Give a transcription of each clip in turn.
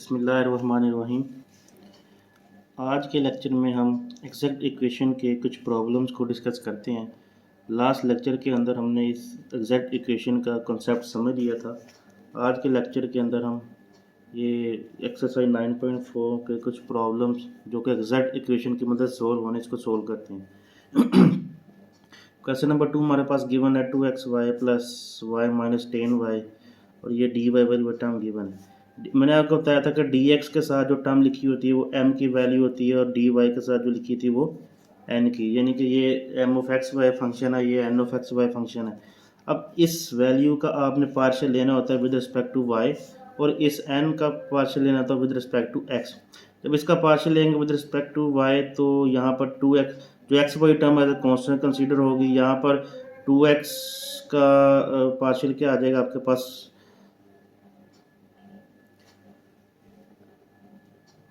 बिस्मिल्लाहिर्रहमानिर्रहीम। आज के लेक्चर में हम एग्जैक्ट इक्वेशन के कुछ प्रॉब्लम्स को डिस्कस करते हैं। लास्ट लेक्चर के अंदर हमने इस एग्जैक्ट इक्वेशन का कॉन्सेप्ट समझ लिया था। आज के लेक्चर के अंदर हम ये एक्सरसाइज 9.4 के कुछ प्रॉब्लम्स जो कि एग्जैक्ट इक्वेशन की मदद सोल्व होने इसको सोल्व करते हैं। क्वेश्चन नंबर 2 हमारे पास गिवन है 2xy plus y minus 10y और ये dy वाली टर्म गिवन है। मैंने आपको बताया था कि dx के साथ जो टर्म लिखी होती है वो m की वैल्यू होती है और dy के साथ जो लिखी थी वो n की, यानी कि ये m of x Y function है, ये n of x Y function है। अब इस वैल्यू का आपने पार्शियल लेना होता है विद रिस्पेक्ट टू y और इस n का पार्शियल लेना होता है विद रिस्पेक्ट टू x। जब इसका पार्शियल लेंगे विद रिस्पेक्ट टू y तो यहाँ पर 2x जो x Y term as a constant consider होगी। यहाँ पर 2x का पार्शियल क्या आ जाएगा आपके पास,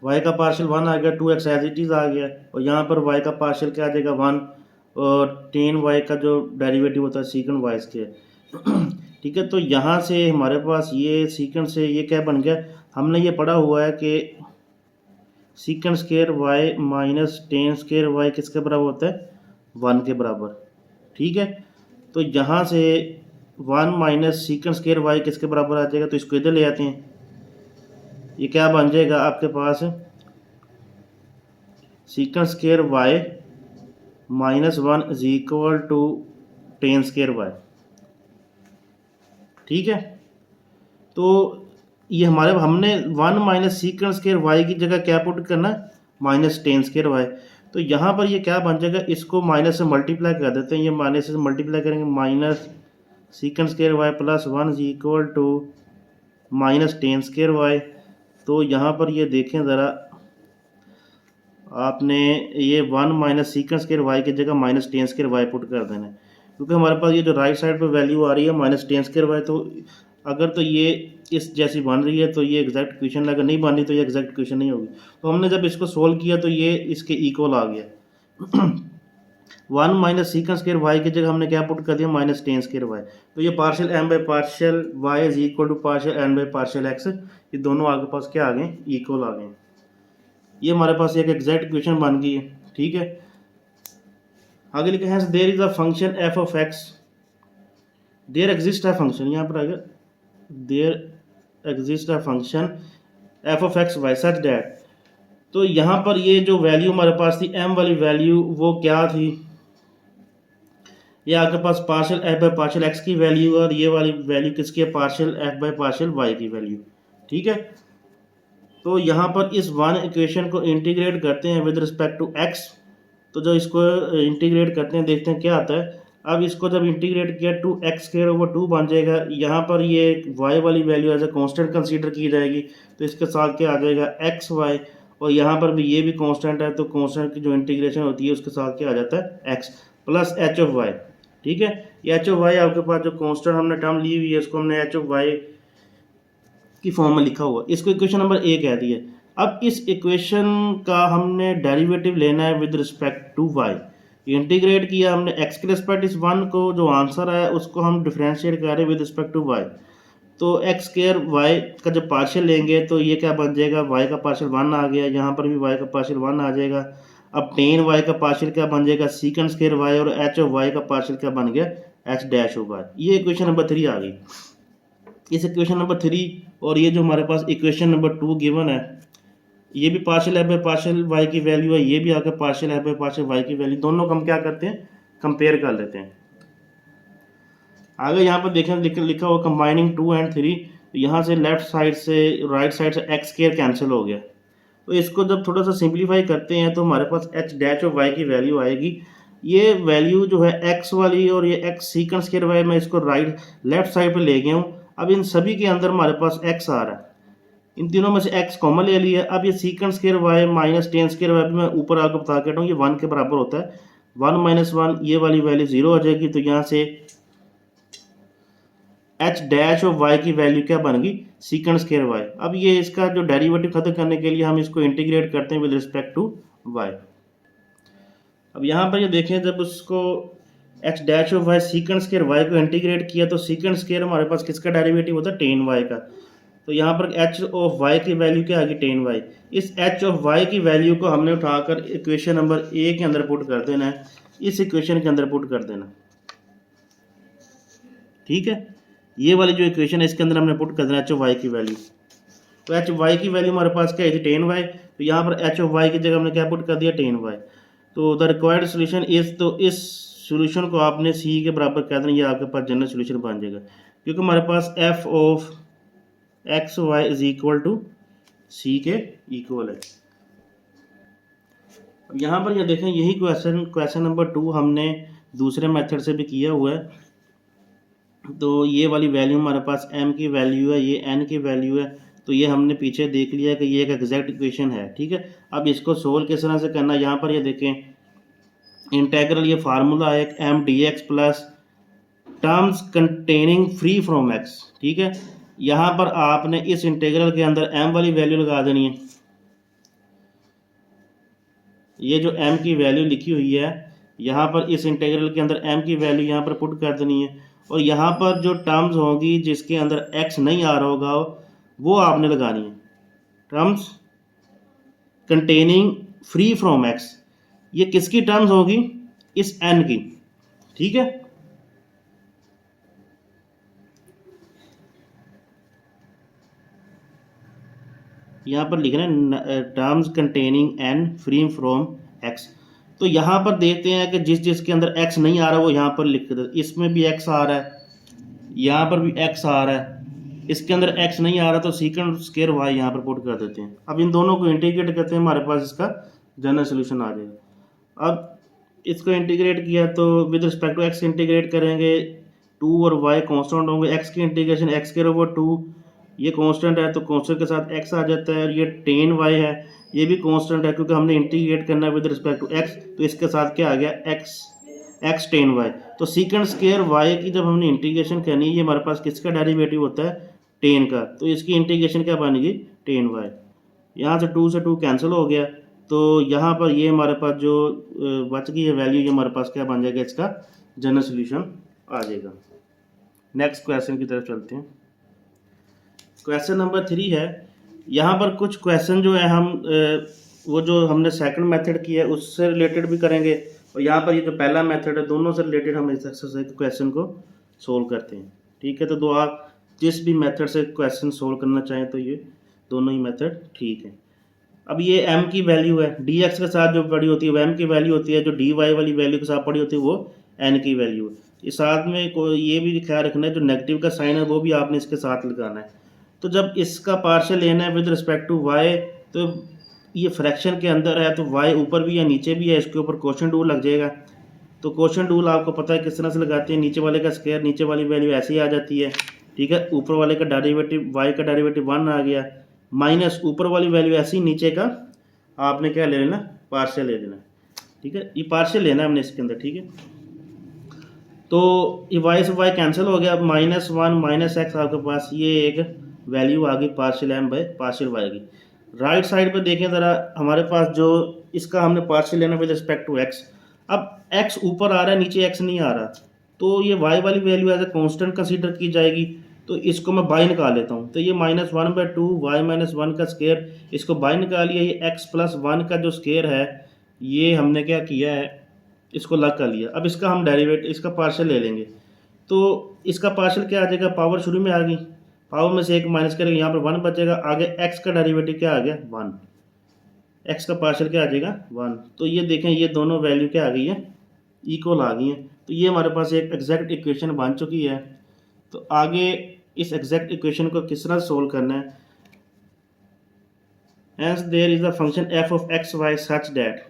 y का पार्शियल 1 आ गया, 2x एज इट इज़ आ गया और यहाँ पर y का पार्शियल क्या आ जाएगा 1 और 10y का जो डेरिवेटिव होता है सीकेंड y स्क्वायर। ठीक है, तो यहाँ से हमारे पास ये सीकेंड से ये क्या बन गया, हमने ये पढ़ा हुआ है कि सीकेंड square y minus 10 square y किसके बराबर होता है 1 के बराबर। ठीक है, तो यहाँ से 1 माइनस सीकेंड स्क्वायर y किसके बराबर आ जाएगा, तो इसको इधर ले आते हैं। ये क्या बन जाएगा आपके पास secant square y minus 1 is equal to 10 square y। ठीक है, तो ये हमारे हमने 1 माइनस सीकेंड स्क्वायर y की जगह क्या पुट करना है माइनस 10 स्क्वायर y। तो यहाँ पर ये क्या बन जाएगा, इसको माइनस से मल्टीप्लाई कर देते हैं, ये माइनस से मल्टीप्लाई करेंगे minus secant square y plus 1 is equal to minus 10 square y। तो यहाँ पर ये देखें ज़रा, आपने ये 1 माइनस सीकेंड स्क्वायर y की जगह माइनस 10 स्क्वायर y पुट कर देना है, क्योंकि हमारे पास ये जो राइट साइड पे वैल्यू आ रही है माइनस 10 स्क्वायर y, तो अगर तो ये इस जैसी बन रही है तो ये एग्जैक्ट इक्वेशन, अगर नहीं बन रही तो ये एग्जैक्ट इक्वेशन नहीं होगी। तो हमने जब इसको सोल्व किया तो ये इसके इक्वल आ गया। 1 माइनस सीकेंड स्क्वायर वाई की जगह हमने क्या पुट कर दिया माइनस 10 स्क्वायर वाई। तो ये partial m by partial Y is equal to partial n by partial x, ये दोनों आगे पास क्या आ गए इक्वल आ गए। ये हमारे पास एक एग्जैक्ट इक्वेशन बन गई है। ठीक है, आगे लिखा है there is a function f of x, there exist a function, यहाँ पर आगे there exist a function f of x y such that. तो यहाँ पर ये जो वैल्यू हमारे पास थी m वाली वैल्यू वो क्या थी, ये आपके पास partial f by partial x की वैल्यू और ये वाली वैल्यू किसकी है partial f by partial y की वैल्यू। ठीक है, तो यहाँ पर इस वन इक्वेशन को इंटीग्रेट करते हैं विद रिस्पेक्ट टू x। तो जो इसको इंटीग्रेट करते हैं देखते हैं क्या आता है। अब इसको जब इंटीग्रेट किया 2x स्क्वायर ओवर 2 बन जाएगा। यहाँ पर ये y वाली value as a constant consider की जाएगी, तो इसके साथ क्या आ जाएगा xy, और यहाँ पर भी ये भी कांस्टेंट है, तो कांस्टेंट की जो इंटीग्रेशन होती है उसके साथ क्या आ जाता है x plus H of Y. ठीक है, ये एच ऑफ वाई आपके पास जो कांस्टेंट हमने टर्म ली हुई है इसको हमने एच ऑफ वाई की फॉर्म में लिखा हुआ, इसको इक्वेशन नंबर ए कह दी है। अब इस इक्वेशन का हमने डेरिवेटिव लेना है with respect to Y. Integrate किया हमने x के रिस्पेक्ट इस 1 को, जो आंसर है उसको हम डिफरेंशिएट कर रहे हैं विद रिस्पेक्ट टू y। तो x स्क्वायर y का जब पार्शियल लेंगे तो ये क्या बन जाएगा, y का पार्शियल 1 आ गया, यहाँ पर भी y का पार्शियल 1 आ जाएगा। अब 10y का पार्शियल क्या बन जाएगा सीकेंड स्क्वायर y, और h ऑफ y का पार्शियल क्या बन गया h डैश ऑफ y। ये इक्वेशन नंबर 3 आ गई। इस इक्वेशन नंबर 3 और ये जो हमारे पास इक्वेशन नंबर 2 गिवन है, ये भी partial f by partial y की वैल्यू है, ये भी आकर partial f by partial y की वैल्यू, दोनों को हम क्या करते हैं कंपेयर कर लेते हैं। आगे यहाँ पर देखें लिखा हुआ कंबाइनिंग 2 एंड 3, यहाँ से लेफ्ट साइड से राइट साइड से x स्क्वायर कैंसिल हो गया। तो इसको जब थोड़ा सा सिंप्लीफाई करते हैं तो हमारे पास h डैश ऑफ y की वैल्यू आएगी। ये वैल्यू जो है x वाली और ये x सीकेंड स्क्वायर y, मैं इसको राइट लेफ्ट साइड पे ले गया हूँ। अब इन सभी के अंदर हमारे पास x आ रहा है, इन तीनों में से x कॉमन ले लिया। अब ये सीकेंड square y minus 10 square y मैं ऊपर आकर बता के हटा हूँ, ये 1 के बराबर होता है। 1 माइनस 1 ये वाली वैल्यू 0 हो जाएगी, तो यहाँ से h डैश ऑफ y की वैल्यू क्या बन गई सीकेंड स्क्वायर y। अब ये इसका जो डेरिवेटिव खत्म करने के लिए हम इसको इंटीग्रेट करते हैं विद रिस्पेक्ट टू y। अब यहाँ पर ये देखें, जब उसको h dash of y सीकेंड square y को इंटीग्रेट किया तो सीकेंड स्क्वायर हमारे पास किसका डेरिवेटिव होता है 10y का। तो यहाँ पर एच ऑफ वाई की वैल्यू क्या आ गई 10y। इस एच ऑफ वाई की वैल्यू को हमने उठाकर इक्वेशन नंबर ए के अंदर पुट कर देना है, इस इक्वेशन के अंदर पुट कर देना। ठीक है, ये वाली जो इक्वेशन है इसके अंदर हमने पुट कर देना एच ऑफ वाई की वैल्यू। तो एच ऑफ वाई की वैल्यू हमारे पास क्या है थी 10y, तो यहाँ पर एच ऑफ वाई की जगह हमने क्या पुट कर दिया 10y। तो द रिक्वायर्ड सोल्यूशन इज, तो इस सोल्यूशन को आपने सी के बराबर कर देना, ये आपके पास जनरल सोल्यूशन बन जाएगा, क्योंकि हमारे पास f of x y is equal to c के इक्वल है। अब यहाँ पर ये देखें, यही क्वेश्चन नंबर 2 हमने दूसरे मेथड से भी किया हुआ है। तो ये वाली वैल्यू हमारे पास m की वैल्यू है, ये n की वैल्यू है, तो ये हमने पीछे देख लिया कि ये एक एग्जैक्ट इक्वेशन है। ठीक है, अब इसको सोल्व किस तरह से करना, यहाँ पर ये देखें इंटेग्रल, ये फार्मूला है एक m dx plus terms containing free from x। ठीक है, यहाँ पर आपने इस इंटेग्रल के अंदर m वाली वैल्यू लगा देनी है। ये जो m की वैल्यू लिखी हुई है यहाँ पर इस इंटेग्रल के अंदर m की वैल्यू यहाँ पर पुट कर देनी है, और यहाँ पर जो टर्म्स होंगी जिसके अंदर x नहीं आ रहा होगा वो आपने लगानी है, terms containing free from x। ये किसकी टर्म्स होगी, इस n की। ठीक है, यहाँ पर लिखना है terms containing n free from x। तो यहाँ पर देखते हैं कि जिस जिसके अंदर x नहीं आ रहा वो यहाँ पर लिख देते, इसमें भी x आ रहा है, यहाँ पर भी x आ रहा है, इसके अंदर x नहीं आ रहा तो सीकेंड स्क्वायर y यहाँ पर पुट कर देते हैं। अब इन दोनों को इंटीग्रेट करते हैं, हमारे पास इसका जनरल सोल्यूशन आ जाएगा। अब इसको इंटीग्रेट किया तो with respect to x integrate करेंगे, 2 और y कांस्टेंट होंगे, x की इंटीग्रेशन x स्क्वायर ओवर 2, ये कांस्टेंट है तो कांस्टेंट के साथ x आ जाता है, और ये 10y है, ये भी कांस्टेंट है क्योंकि हमने इंटीग्रेट करना है विद रिस्पेक्ट टू x, तो इसके साथ क्या आ गया x 10y। तो सीकेंड स्क्वायर y की जब हमने इंटीग्रेशन करनी है, ये हमारे पास किसका डेरिवेटिव होता है 10 का, तो इसकी इंटीग्रेशन क्या बनेगी 10y। यहाँ से 2 से 2 कैंसिल हो गया, तो यहाँ पर ये हमारे पास जो बच गई है वैल्यू, ये हमारे पास क्या बन जाएगा, इसका जनरल सोल्यूशन आ जाएगा। नेक्स्ट क्वेश्चन की तरफ चलते हैं। क्वेश्चन नंबर 3 है, यहाँ पर कुछ क्वेश्चन जो है हम वो जो हमने सेकंड मेथड किया है उससे रिलेटेड भी करेंगे, और यहाँ पर ये जो पहला मेथड है दोनों से रिलेटेड हम इस एक्सरसाइज क्वेश्चन को सोल्व करते हैं। ठीक है, तो दो आप जिस भी मेथड से क्वेश्चन सोल्व करना चाहें तो ये दोनों ही मेथड ठीक है। अब ये m की वैल्यू है, dx के साथ जो पड़ी होती है वो m की वैल्यू होती है, जो dy वाली वैल्यू के साथ पड़ी होती है वो n की वैल्यू है। इस साथ में ये भी ख्याल रखना है जो नेगेटिव का साइन है वो भी आपने इसके साथ लगाना है। तो जब इसका पार्शियल लेना है विद रिस्पेक्ट टू y, तो ये फ्रैक्शन के अंदर है तो y ऊपर भी है नीचे भी है, इसके ऊपर कोशेंट रूल लग जाएगा। तो कोशेंट रूल आपको पता है किस तरह से लगाते हैं, नीचे वाले का स्क्वायर नीचे वाली वैल्यू ऐसे ही आ जाती है। ठीक है, ऊपर वाले का डेरिवेटिव y का डेरिवेटिव 1 आ गया, माइनस ऊपर वाली वैल्यू ऐसी नीचे का आपने क्या ले लेना, पार्शियल ले लेना। ठीक है, ये पार्शियल लेना है हमने इसके अंदर। ठीक है, तो ये y से y कैंसिल हो गया, अब -1 माइनस एक्स आपके पास ये एक वैल्यू आ गई partial m by partial y की। राइट साइड पे देखें ज़रा, हमारे पास जो इसका हमने पार्शियल लेना विद रिस्पेक्ट टू x। अब x ऊपर आ रहा है नीचे x नहीं आ रहा, तो ये y वाली value as a constant consider की जाएगी, तो इसको मैं बाई निकाल लेता हूँ। तो ये -1/2 y माइनस 1 का स्क्वायर, इसको बाई निकाल लिया, ये x प्लस 1 का जो स्क्वायर है ये हमने क्या किया है, इसको लग कर लिया। अब इसका हम डेरिवेटिव इसका पार्शियल ले लेंगे, तो इसका पार्शियल क्या आ जाएगा, पावर शुरू में आ गई, पावर में से एक माइनस करेंगे, यहाँ पर 1 बचेगा, आगे x का डेरिवेटिव क्या आ गया 1, x का पार्शियल क्या आ जाएगा 1। तो ये देखें ये दोनों वैल्यू क्या आ गई है, इक्वल आ गई है। तो ये हमारे पास एक एग्जैक्ट इक्वेशन बन चुकी है। तो आगे इस एग्जैक्ट इक्वेशन को किस तरह सोल्व करना है, hence there is a function f of x y such that.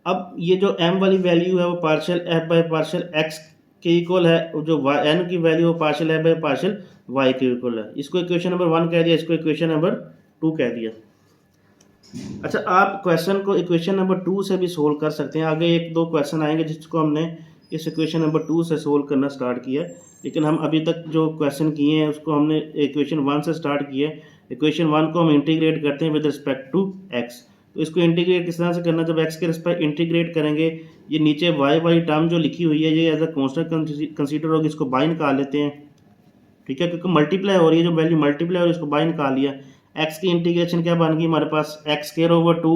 अब ये जो m वाली वैल्यू है वो partial f by partial x के इक्वल है, जो n की वैल्यू वो partial f by partial y के इक्वल है। इसको इक्वेशन नंबर 1 कह दिया, इसको इक्वेशन नंबर 2 कह दिया। अच्छा, आप क्वेश्चन को इक्वेशन नंबर 2 से भी सोल्व कर सकते हैं। आगे एक दो क्वेश्चन आएंगे जिसको हमने इस इक्वेशन नंबर 2 से सोल्व करना स्टार्ट किया, लेकिन हम अभी तक जो क्वेश्चन किए हैं उसको हमने इक्वेशन 1 से स्टार्ट किया है। इक्वेशन 1 को हम इंटीग्रेट करते हैं विद रिस्पेक्ट टू x। तो इसको इंटीग्रेट किस तरह से करना, जब x के रिस्पेक्ट इंटीग्रेट करेंगे, ये नीचे y वाली टर्म जो लिखी हुई है ये एज अ कांस्टेंट कंसीडर होगी, इसको बाई निकाल लेते हैं। ठीक है, क्योंकि मल्टीप्लाई हो रही है, जो वैल्यू मल्टीप्लाई हो रही है उसको बाय निकाल लिया। एक्स की इंटीग्रेशन क्या बन गई हमारे पास, एक्स स्क्वायर ओवर 2,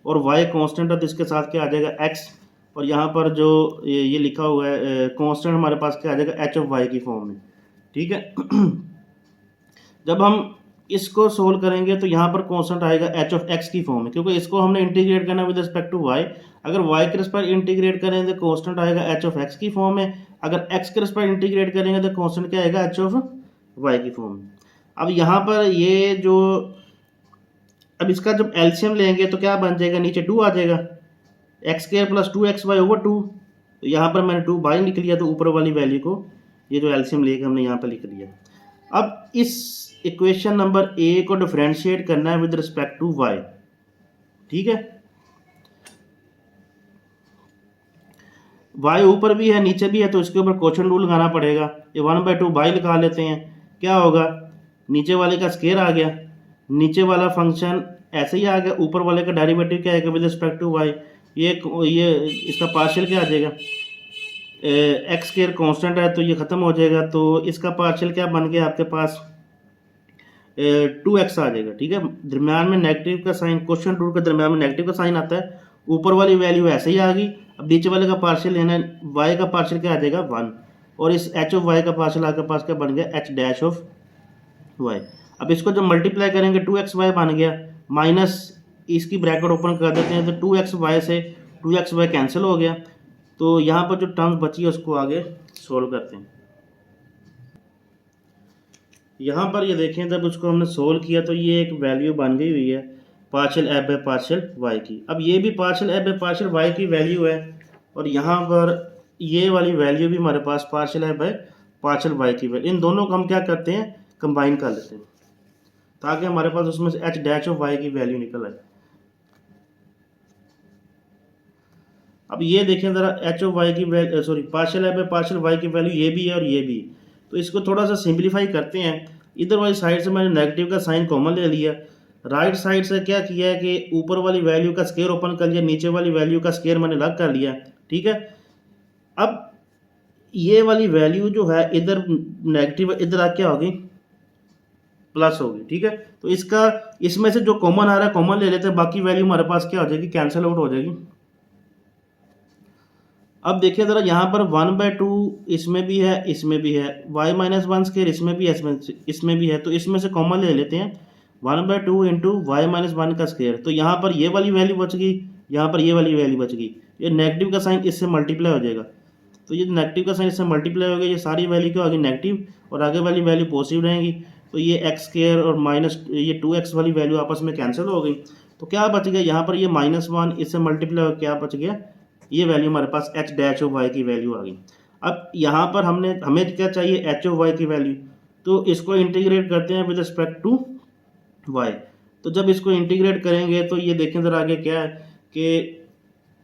और वाई कांस्टेंट है तो इसके साथ क्या आ जाएगा एक्स, और यहाँ पर जो ये लिखा हुआ है कांस्टेंट हमारे पास क्या आ जाएगा एच ऑफ वाई की फॉर्म में। ठीक है जब हम इसको सोल्व करेंगे तो यहाँ पर कांस्टेंट आएगा एच ऑफ एक्स की फॉर्म में, क्योंकि इसको हमने इंटीग्रेट करना विद रिस्पेक्ट टू वाई। अगर वाई के रिस्पेक्ट इंटीग्रेट करेंगे तो कांस्टेंट आएगा एच ऑफ एक्स की फॉर्म में, अगर एक्स के रिस्पेक्ट इंटीग्रेट करेंगे तो कांस्टेंट क्या आएगा एच ऑफ वाई की फॉर्म में। अब यहाँ पर ये जो अब इसका जब एलसीएम लेंगे तो क्या बन जाएगा, नीचे 2 आ जाएगा, x square plus 2xy over 2। तो यहाँ पर मैंने 2 बाई लिख लिया, तो ऊपर वाली वैल्यू को ये जो एलसीएम लेके हमने यहाँ पर लिख लिया। अब इस इक्वेशन नंबर ए को डिफरेंशिएट करना है विद रिस्पेक्ट टू वाई। ठीक है, वाई ऊपर भी है नीचे भी है, तो इसके ऊपर क्वोशंट रूल लगाना पड़ेगा। ये 1/2 बाई लिखा लेते हैं, क्या होगा, नीचे वाले का स्क्वायर आ गया, नीचे वाला फंक्शन ऐसे ही आ गया, ऊपर वाले का डेरिवेटिव क्या आएगा विद रिस्पेक्ट टू वाई, ये इसका पार्शियल क्या आ जाएगा, एक्स स्क्वायर कांस्टेंट है तो ये खत्म हो जाएगा, तो इसका पार्शियल क्या बन गया आपके पास 2x आ जाएगा। ठीक है, दरम्यान में नेगेटिव का साइन, क्वेश्चन रूल के दरम्यान में नेगेटिव का साइन आता है, ऊपर वाली वैल्यू ऐसे ही आ गई। अब नीचे वाले का पार्शियल लेना है, y का पार्शियल क्या आ जाएगा 1, और इस h ऑफ y का पार्शियल आपके पास क्या बन गया h डैश ऑफ y। अब इसको जब मल्टीप्लाई करेंगे 2xy बन गया, माइनस इसकी ब्रैकेट ओपन कर देते हैं तो 2xy से 2xy कैंसिल हो गया। तो यहाँ पर जो टर्म्स बची है उसको आगे सोल्व करते हैं। यहाँ पर ये देखें, जब उसको हमने सोल्व किया तो ये एक वैल्यू बन गई हुई है partial F by partial Y की। अब ये भी partial F by partial Y की वैल्यू है, और यहाँ पर ये वाली वैल्यू भी हमारे पास partial F by partial Y की वैल्यू, इन दोनों को हम क्या करते हैं कंबाइन कर लेते हैं, ताकि हमारे पास उसमें से एच डैश ऑफ वाई की वैल्यू निकल आए। अब ये देखें ज़रा, एच ऑफ वाई की value sorry partial F by partial Y की वैल्यू ये भी है और ये भी है, तो इसको थोड़ा सा सिंप्लीफाई करते हैं। इधर वाली साइड से मैंने नेगेटिव का साइन कॉमन ले लिया, राइट साइड से क्या किया है कि ऊपर वाली वैल्यू का स्क्वायर ओपन कर लिया, नीचे वाली वैल्यू का स्क्वायर मैंने अलग कर लिया। ठीक है, अब ये वाली वैल्यू जो है इधर नेगेटिव, इधर आ क्या होगी प्लस होगी। ठीक है, तो इसका इसमें से जो कॉमन आ रहा है कॉमन ले लेते हैं, बाकी वैल्यू हमारे पास क्या हो जाएगी कैंसिल आउट हो जाएगी। अब देखिए ज़रा, यहाँ पर 1/2 इसमें भी है इसमें भी है, y माइनस 1 स्क्वायर इसमें भी है इसमें भी है, तो इसमें से कॉमन ले लेते हैं 1/2 इंटू वाई माइनस 1 का स्क्वायर। तो यहाँ पर ये वाली वैल्यू बच गई, यहाँ पर ये वाली वैल्यू बच गई, ये नेगेटिव का साइन इससे मल्टीप्लाई हो जाएगा, तो ये नेगेटिव का साइन इससे मल्टीप्लाई हो गया, ये सारी वैल्यू क्या होगी नेगेटिव, और आगे वाली वैल्यू पॉजिटिव रहेंगी, तो ये एक्स स्क्वायर और माइनस ये 2x वाली वैल्यू आपस में कैंसिल हो गई। तो क्या बच गया यहाँ पर, ये -1 इससे मल्टीप्लाई हो क्या बच गया, ये वैल्यू हमारे पास एच डैश ऑफ वाई की वैल्यू आ गई। अब यहाँ पर हमें क्या चाहिए एच ऑफ वाई की वैल्यू, तो इसको इंटीग्रेट करते हैं विद रिस्पेक्ट टू वाई। तो जब इसको इंटीग्रेट करेंगे तो ये देखें ज़रा आगे क्या है कि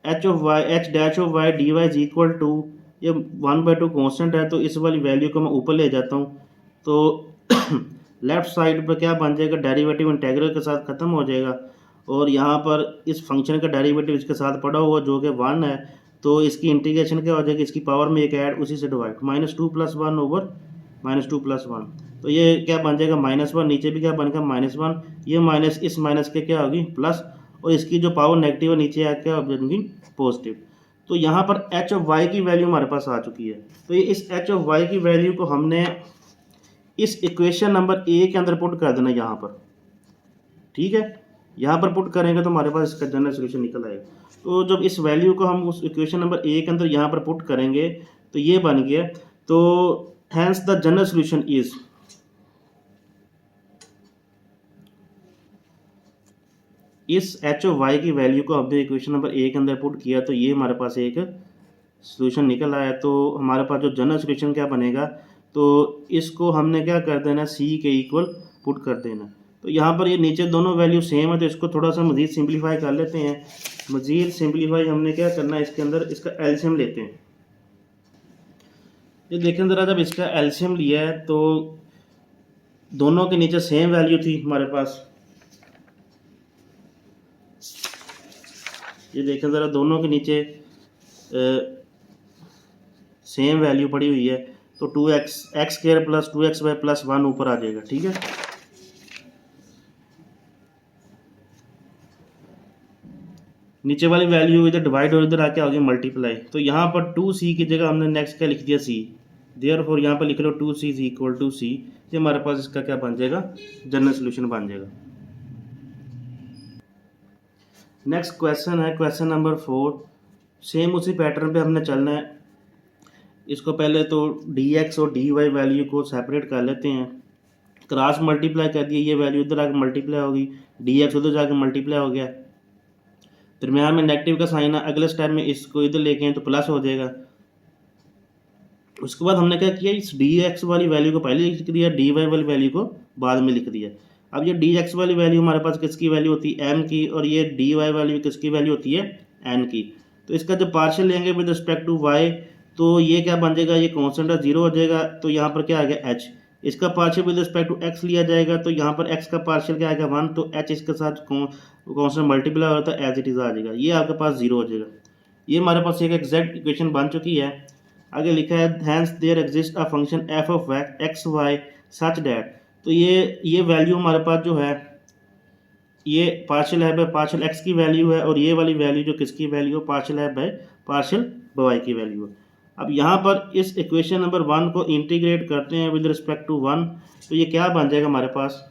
H of Y H dash of Y D Y is equal to, ये 1/2 कॉन्स्टेंट है, तो इस वाली वैल्यू को मैं ऊपर ले जाता हूँ, तो लेफ्ट साइड पर क्या बन जाएगा डेरिवेटिव इंटेग्रल के साथ ख़त्म हो जाएगा, और यहाँ पर इस फंक्शन का डेरिवेटिव इसके साथ पड़ा हुआ जो कि 1 है, तो इसकी इंटीग्रेशन क्या हो जाएगी, इसकी पावर में एक ऐड उसी से डिवाइड, -2 + 1 ओवर -2 + 1, तो ये क्या बन जाएगा -1, नीचे भी क्या बनेगा -1, ये माइनस इस माइनस के क्या होगी प्लस, और इसकी जो पावर नेगेटिव है नीचे आके क्या बनेगी पॉजिटिव। तो यहाँ पर एच ऑफ वाई की वैल्यू हमारे पास आ चुकी है, तो ये इस एच ऑफ वाई की वैल्यू को हमने इस इक्वेशन नंबर ए के अंदर पुट कर देना यहाँ पर। ठीक है, यहाँ पर पुट करेंगे तो हमारे पास इसका जनरल सोल्यूशन निकल आएगा। तो जब इस वैल्यू को हम उस इक्वेशन नंबर ए के अंदर यहाँ पर पुट करेंगे तो ये बन गया, तो hence the general solution is, इस एच ऑफ वाई की वैल्यू को हमने इक्वेशन नंबर ए के अंदर पुट किया तो ये हमारे पास एक सोल्यूशन निकल आया। तो हमारे पास जो जनरल सोल्यूशन क्या बनेगा, तो इसको हमने क्या कर देना सी के इक्वल पुट कर देना। तो यहाँ पर ये नीचे दोनों वैल्यू सेम है, तो इसको थोड़ा सा मज़ीद सिंप्लीफाई कर लेते हैं। मज़ीद सिंप्लीफाई हमने क्या करना है, इसके अंदर इसका एलसीएम लेते हैं। ये देखें ज़रा, जब इसका एलसीएम लिया है तो दोनों के नीचे सेम वैल्यू थी हमारे पास, ये देखें ज़रा दोनों के नीचे सेम वैल्यू पड़ी हुई है, तो 2x प्लस 2xy प्लस 1 ऊपर आ जाएगा। ठीक है, नीचे वाली वैल्यू इधर डिवाइड और इधर आके आ गई मल्टीप्लाई। तो यहाँ पर 2c की जगह हमने नेक्स्ट क्या लिख दिया c, देयरफॉर यहाँ पर लिख लो 2c is equal to c। ये हमारे पास इसका क्या बन जाएगा, जनरल सोल्यूशन बन जाएगा। नेक्स्ट क्वेश्चन है क्वेश्चन नंबर 4। सेम उसी पैटर्न पे हमने चलना है। इसको पहले तो dx और dy वैल्यू को सेपरेट कर लेते हैं, क्रॉस मल्टीप्लाई कर दिया, ये वैल्यू इधर आके मल्टीप्लाई होगी, dx उधर जाके मल्टीप्लाई हो गया, दरम्यान में नेगेटिव का साइन है, अगले स्टेप में इसको इधर लेके आए तो प्लस हो जाएगा। उसके बाद हमने क्या किया, इस dx वाली वैल्यू को पहले लिख दिया, dy वाली वैल्यू को बाद में लिख दिया। अब ये dx वाली वैल्यू हमारे पास किसकी वैल्यू होती है, m की, और ये dy वैल्यू किसकी वैल्यू होती है, n की। तो इसका जब पार्शियल लेंगे विद रिस्पेक्ट टू y तो ये क्या बन जाएगा, ये कॉन्स्टेंट है, 0 हो जाएगा। तो यहाँ पर क्या आ गया h। इसका partial with respect to x लिया जाएगा तो यहाँ पर x का पार्शियल क्या आएगा 1, तो h इसके साथ कॉन्स्टेंट मल्टीप्लाई होता है, एज इट इज आ जाएगा, ये आपके पास 0 हो जाएगा। ये हमारे पास एक एग्जैक्ट इक्वेशन बन चुकी है। आगे लिखा है hence there exist a function f of x Y such that. तो ये वैल्यू हमारे पास जो है, ये पार्शियल है बाय पार्शियल x की वैल्यू है, और ये वाली वैल्यू जो किसकी वैल्यू है, पार्शियल है बाय पार्शियल y की वैल्यू है। अब यहाँ पर इस इक्वेशन नंबर 1 को इंटीग्रेट करते हैं विद रिस्पेक्ट टू 1, तो ये क्या बन जाएगा हमारे पास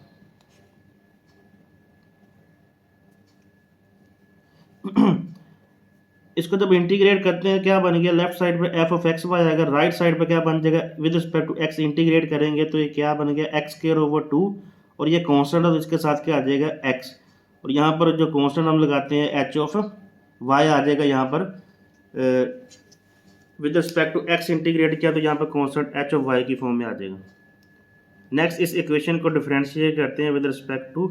इसको जब इंटीग्रेट करते हैं क्या बन गया, लेफ्ट साइड पे f ऑफ एक्स वाई आएगा, राइट साइड पे क्या बन जाएगा, with respect to x integrate करेंगे तो ये क्या बन गया x स्क्वायर ओवर 2, और ये कांस्टेंट है तो इसके साथ क्या आ जाएगा x, और यहाँ पर जो कांस्टेंट हम लगाते हैं h ऑफ y आ जाएगा, यहाँ पर with respect to x integrate किया तो यहाँ पर कांस्टेंट h ऑफ y की फॉर्म में आ जाएगा। नेक्स्ट इस इक्वेशन को डिफरेंशिएट करते हैं विद रिस्पेक्ट टू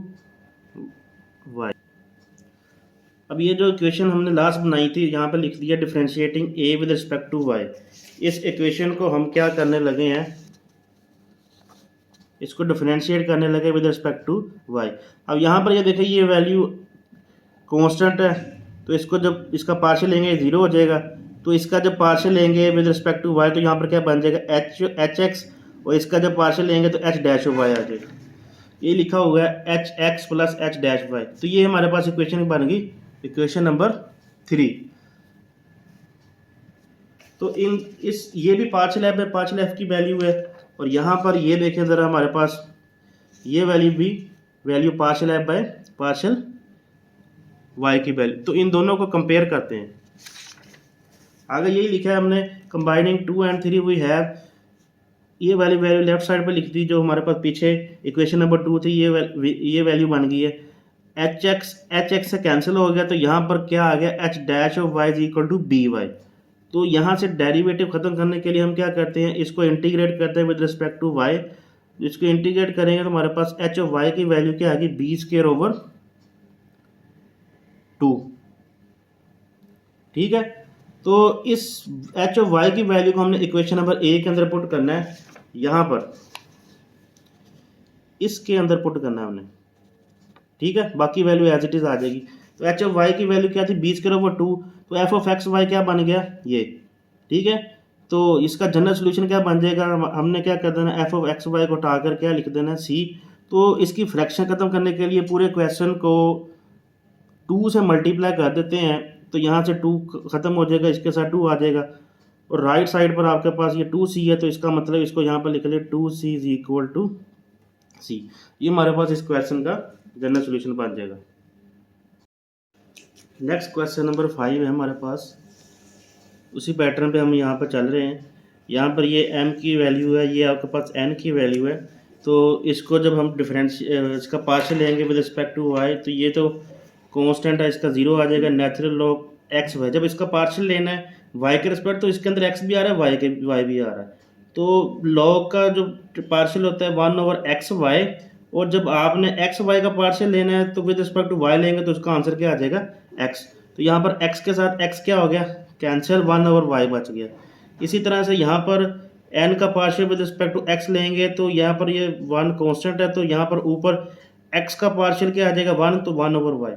y। अब ये जो इक्वेशन हमने लास्ट बनाई थी यहाँ पे लिख दिया differentiating a with respect to y। इस इक्वेशन को हम क्या करने लगे हैं, इसको डिफरेंशिएट करने लगे विद रिस्पेक्ट टू y। अब यहाँ पर ये देखिए ये वैल्यू कांस्टेंट है, तो इसको जब इसका पार्शियल लेंगे 0 हो जाएगा, तो इसका जब पार्शियल लेंगे विद रिस्पेक्ट टू y तो यहाँ पर क्या बन जाएगा एच एक्स, और इसका जब पार्शियल लेंगे तो h डैश ऑफ y आ जाएगा। ये लिखा हुआ है H X plus H dash Y. तो ये हमारे पास इक्वेशन बन गई इक्वेशन नंबर 3। तो ये भी पार्शियल एफ है, पार्शियल एफ की वैल्यू है, और यहाँ पर ये देखें ज़रा हमारे पास ये वैल्यू भी value partial F by partial Y की वैल्यू। तो इन दोनों को कंपेयर करते हैं। आगे यही लिखा है हमने, कंबाइनिंग 2 and 3 वी हैव, ये वाली वैल्यू लेफ्ट साइड पे लिख दी जो हमारे पास पीछे इक्वेशन नंबर 2 थी, ये वैल्यू बन गई है। एच एक्स से कैंसिल हो गया तो यहाँ पर क्या आ गया, H dash of Y is equal to B Y. तो यहाँ से डेरिवेटिव खत्म करने के लिए हम क्या करते हैं, इसको इंटीग्रेट करते हैं विद रिस्पेक्ट टू वाई। इसको इंटीग्रेट करेंगे तो हमारे पास एच ऑफ वाई की वैल्यू क्या आ गई, बी स्क्वायर ओवर 2। ठीक है, तो इस एच ऑफ वाई की वैल्यू को हमने इक्वेशन नंबर ए के अंदर पुट करना है, यहाँ पर इसके अंदर पुट करना है हमने। ठीक है, बाकी वैल्यू एज इट इज आ जाएगी। तो एच ऑफ वाई की वैल्यू क्या थी, बी स्क्वायर ओवर 2, तो एफ ऑफ एक्स वाई क्या बन गया ये। ठीक है, तो इसका जनरल सोल्यूशन क्या बन जाएगा, हमने क्या कर देना, एफ ऑफ एक्स वाई को उठाकर क्या लिख देना सी। तो इसकी फ्रैक्शन खत्म करने के लिए पूरे क्वेश्चन को 2 से मल्टीप्लाई कर देते हैं, तो यहाँ से 2 खत्म हो जाएगा, इसके साथ 2 आ जाएगा, और राइट साइड पर आपके पास ये 2c है, तो इसका मतलब इसको यहाँ पर लिख ले 2c is equal to c। ये हमारे पास इस क्वेश्चन का जनरल सॉल्यूशन बन जाएगा। नेक्स्ट क्वेश्चन नंबर 5 है हमारे पास, उसी पैटर्न पे हम यहाँ पर चल रहे हैं। यहाँ पर ये m की वैल्यू है, ये आपके पास n की वैल्यू है। तो इसको जब हम इसका पार्शियल लेंगे विद रिस्पेक्ट टू y, तो ये तो कांस्टेंट है, इसका 0 आ जाएगा, नेचुरल लॉग x है। जब इसका पार्शियल लेना है y के रिस्पेक्ट, तो इसके अंदर x भी आ रहा है, y भी आ रहा है। तो लॉग का जो पार्शियल होता है 1 ओवर एक्स वाई, और जब आपने एक्स वाई का पार्शियल लेना है तो विद रिस्पेक्ट टू वाई लेंगे तो उसका आंसर क्या आ जाएगा x। तो यहाँ पर x के साथ x क्या हो गया, कैंसिल, 1 ओवर वाई बच गया। इसी तरह से यहाँ पर n का partial with respect to x लेंगे तो यहाँ पर ये 1 कांस्टेंट है, तो यहाँ पर ऊपर x का पार्शियल क्या आ जाएगा 1, तो 1 ओवर वाई।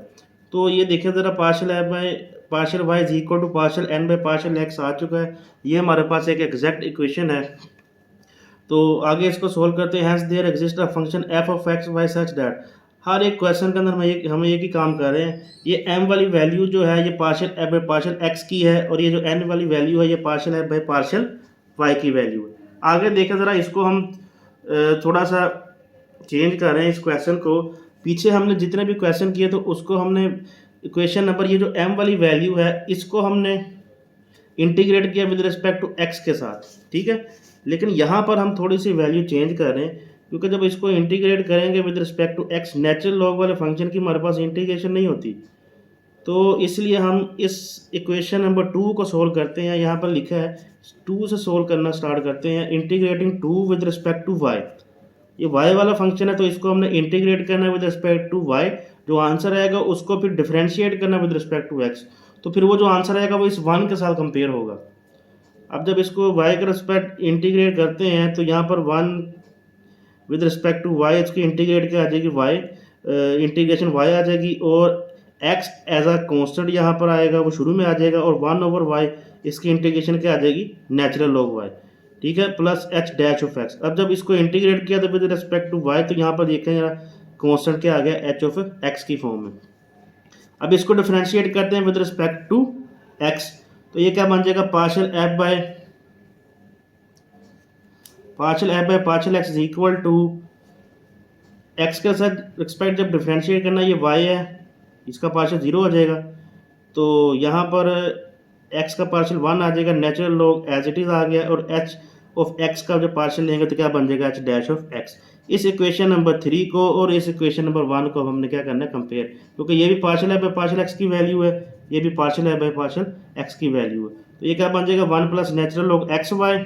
तो ये देखिए ज़रा, partial F by partial Y is equal to partial n by partial x आ चुका है। ये हमारे पास एक एग्जैक्ट इक्वेशन है तो आगे इसको सोल्व करते हैं। Has there exist a function f of x Y such that, हर एक क्वेश्चन के अंदर हम एक ही काम कर रहे हैं। ये m वाली वैल्यू जो है ये partial F by partial x की है, और ये जो n वाली वैल्यू है ये partial F by partial Y की वैल्यू है। आगे देखें ज़रा, इसको हम थोड़ा सा चेंज कर रहे हैं इस क्वेश्चन को। पीछे हमने जितने भी क्वेश्चन किए तो उसको हमने इक्वेशन नंबर ये जो m वाली वैल्यू है इसको हमने इंटीग्रेट किया विद रिस्पेक्ट टू x के साथ, ठीक है। लेकिन यहाँ पर हम थोड़ी सी वैल्यू चेंज कर रहे हैं, क्योंकि जब इसको इंटीग्रेट करेंगे with respect to x, natural log वाले फंक्शन की हमारे पास इंटीग्रेशन नहीं होती, तो इसलिए हम इस इक्वेशन नंबर 2 को सोल्व करते हैं। यहाँ पर लिखा है 2 से सोल्व करना स्टार्ट करते हैं। Integrating 2 with respect to y, ये y वाला फंक्शन है तो इसको हमने इंटीग्रेट करना है विद रिस्पेक्ट टू y। जो आंसर आएगा उसको फिर डिफरेंशिएट करना विद रिस्पेक्ट टू x, तो फिर वो जो आंसर आएगा वो इस 1 के साथ कंपेयर होगा। अब जब इसको y के रिस्पेक्ट इंटीग्रेट करते हैं तो यहाँ पर 1 विद रिस्पेक्ट टू y, इसकी इंटीग्रेट क्या आ जाएगी y, इंटीग्रेशन y आ जाएगी, और x एज अ कॉन्स्टेंट यहाँ पर आएगा, वो शुरू में आ जाएगा, और 1/y इसकी इंटीग्रेशन क्या आ जाएगी, नेचुरल लॉग y, ठीक है, plus h dash of x। अब जब इसको इंटीग्रेट किया तो विद रिस्पेक्ट टू y, तो यहाँ पर देखें जरा कॉन्स्टेंट क्या आ गया, h ऑफ x की फॉर्म में। अब इसको डिफरेंशिएट करते हैं विद रिस्पेक्ट टू x, तो ये क्या बन जाएगा, partial f by partial x is equal to x के साथ रिस्पेक्ट जब डिफरेंशिएट करना, ये y है, इसका पार्शियल 0 आ जाएगा, तो यहाँ पर x का पार्शियल 1 आ जाएगा, natural log as it is आ गया, और h ऑफ x का जब पार्शियल लेंगे तो क्या बन जाएगा, h डैश ऑफ x। इस इक्वेशन नंबर 3 को और इस इक्वेशन नंबर 1 को हमने क्या करना है, कंपेयर, क्योंकि ये भी पार्शियल है बाय पार्शियल x की वैल्यू है, ये भी पार्शियल है बाय पार्शियल x की वैल्यू है, तो ये क्या बन जाएगा 1 plus natural log x y,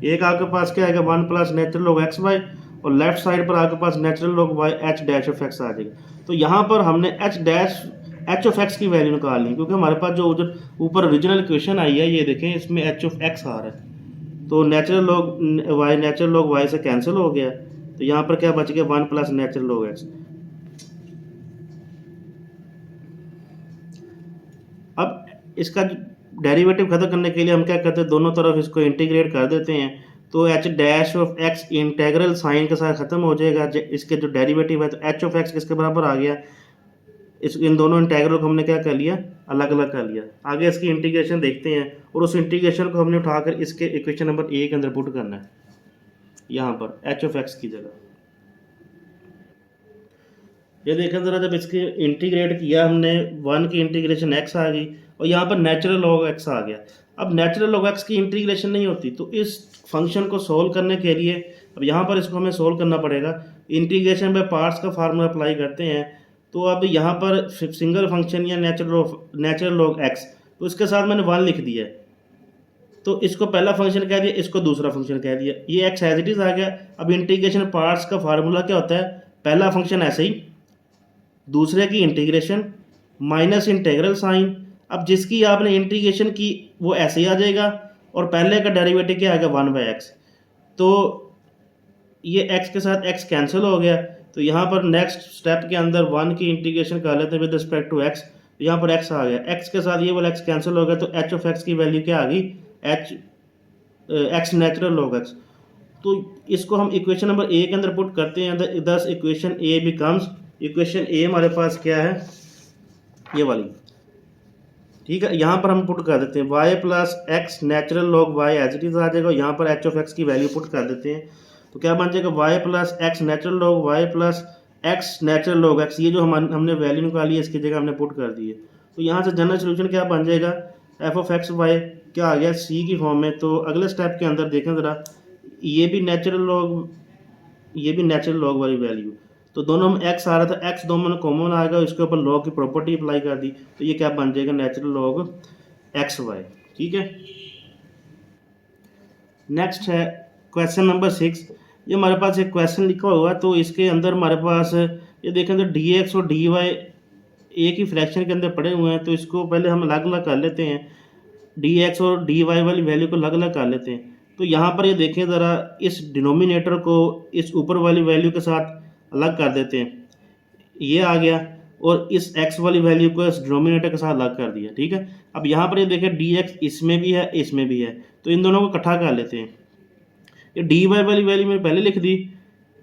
एक आपके पास क्या आएगा 1 plus natural log x y, और लेफ्ट साइड पर आपके पास natural log y h dash of x आ जाएगा। तो यहाँ पर हमने h ऑफ x की वैल्यू निकाल ली, क्योंकि हमारे पास जो ऊपर ओरिजिनल इक्वेशन आई है, ये देखें इसमें h ऑफ x आ रहा है, तो नेचुरल लॉग y से कैंसिल हो गया, तो यहाँ पर क्या बच गया 1 प्लस नेचुरल लॉग x। अब इसका डेरिवेटिव खत्म करने के लिए हम क्या करते हैं, दोनों तरफ इसको इंटीग्रेट कर देते हैं, तो h dash of x integral sign के साथ खत्म हो जाएगा। इसके जो डेरिवेटिव है तो h ऑफ x किसके बराबर आ गया, इन दोनों इंटेग्रल को हमने क्या कर लिया, अलग अलग कर लिया। आगे इसकी इंटीग्रेशन देखते हैं, और उस इंटीग्रेशन को हमने उठाकर इसके इक्वेशन नंबर 1 के अंदर पुट करना है, यहाँ पर h ऑफ x की जगह। ये देखें ज़रा, जब इसकी इंटीग्रेट किया हमने 1 की इंटीग्रेशन x आ गई, और यहाँ पर नेचुरल लॉग x आ गया। अब नेचुरल लॉग x की इंटीग्रेशन नहीं होती, तो इस फंक्शन को सोल्व करने के लिए अब यहाँ पर इसको हमें सोल्व करना पड़ेगा। इंटीग्रेशन बाय पार्ट्स का फार्मूला अप्लाई करते हैं, तो अब यहाँ पर सिंगल फंक्शन या नेचुरल लॉग x, तो इसके साथ मैंने 1 लिख दिया है, तो इसको पहला फंक्शन कह दिया, इसको दूसरा फंक्शन कह दिया, ये x एज इट इज़ आ गया। अब इंटीग्रेशन पार्ट्स का फार्मूला क्या होता है, पहला फंक्शन ऐसे ही, दूसरे की इंटीग्रेशन माइनस इंटेग्रल साइन, अब जिसकी आपने इंटीग्रेशन की वो ऐसे ही आ जाएगा, और पहले का डेरिवेटिव क्या आएगा 1/x, तो ये x के साथ x कैंसिल हो गया। तो यहाँ पर नेक्स्ट स्टेप के अंदर 1 की इंटीग्रेशन कर लेते हैं विद रिस्पेक्ट टू x, तो यहाँ पर x आ गया, x के साथ ये वाला x कैंसिल हो गया, तो h ऑफ x की वैल्यू क्या आ गई, x नेचुरल लॉग x। तो इसको हम इक्वेशन नंबर 1 के अंदर पुट करते हैं, दस equation a becomes, equation a हमारे पास क्या है, ये वाली, ठीक है। यहाँ पर हम पुट कर देते हैं y plus x natural log y as it is आ जाएगा, यहाँ पर h ऑफ x की वैल्यू पुट कर देते हैं, तो क्या बन जाएगा y plus x natural log y plus x natural log x, ये जो हमने वैल्यू निकाली है इसकी जगह हमने पुट कर दी है। तो यहाँ से जनरल सोल्यूशन क्या बन जाएगा, f ऑफ x y क्या आ गया c की फॉर्म में। तो अगले स्टेप के अंदर देखें ज़रा, ये भी नेचुरल लॉग वाली वैल्यू, तो दोनों में x आ रहा था, x दोनों में कॉमन आएगा, इसके ऊपर लॉग की प्रॉपर्टी अप्लाई कर दी, तो ये क्या बन जाएगा नेचुरल लॉग एक्स वाई, ठीक है। नेक्स्ट है क्वेश्चन नंबर 6। ये हमारे पास एक क्वेश्चन लिखा हुआ है, तो इसके अंदर हमारे पास ये देखें तो dx और dy एक ही फ्रैक्शन के अंदर पड़े हुए हैं, तो इसको पहले हम अलग अलग कर लेते हैं, dx और dy वाली वैल्यू को अलग अलग कर लेते हैं। तो यहाँ पर ये देखें ज़रा, इस डिनोमिनेटर को इस ऊपर वाली वैल्यू के साथ अलग कर देते हैं, ये आ गया, और इस x वाली वैल्यू को इस डिनोमिनेटर के साथ अलग कर दिया, ठीक है। अब यहाँ पर ये देखें dx इसमें भी है इसमें भी है, तो इन दोनों को इकट्ठा कर लेते हैं। ये dy वाली वैल्यू मैंने पहले लिख दी,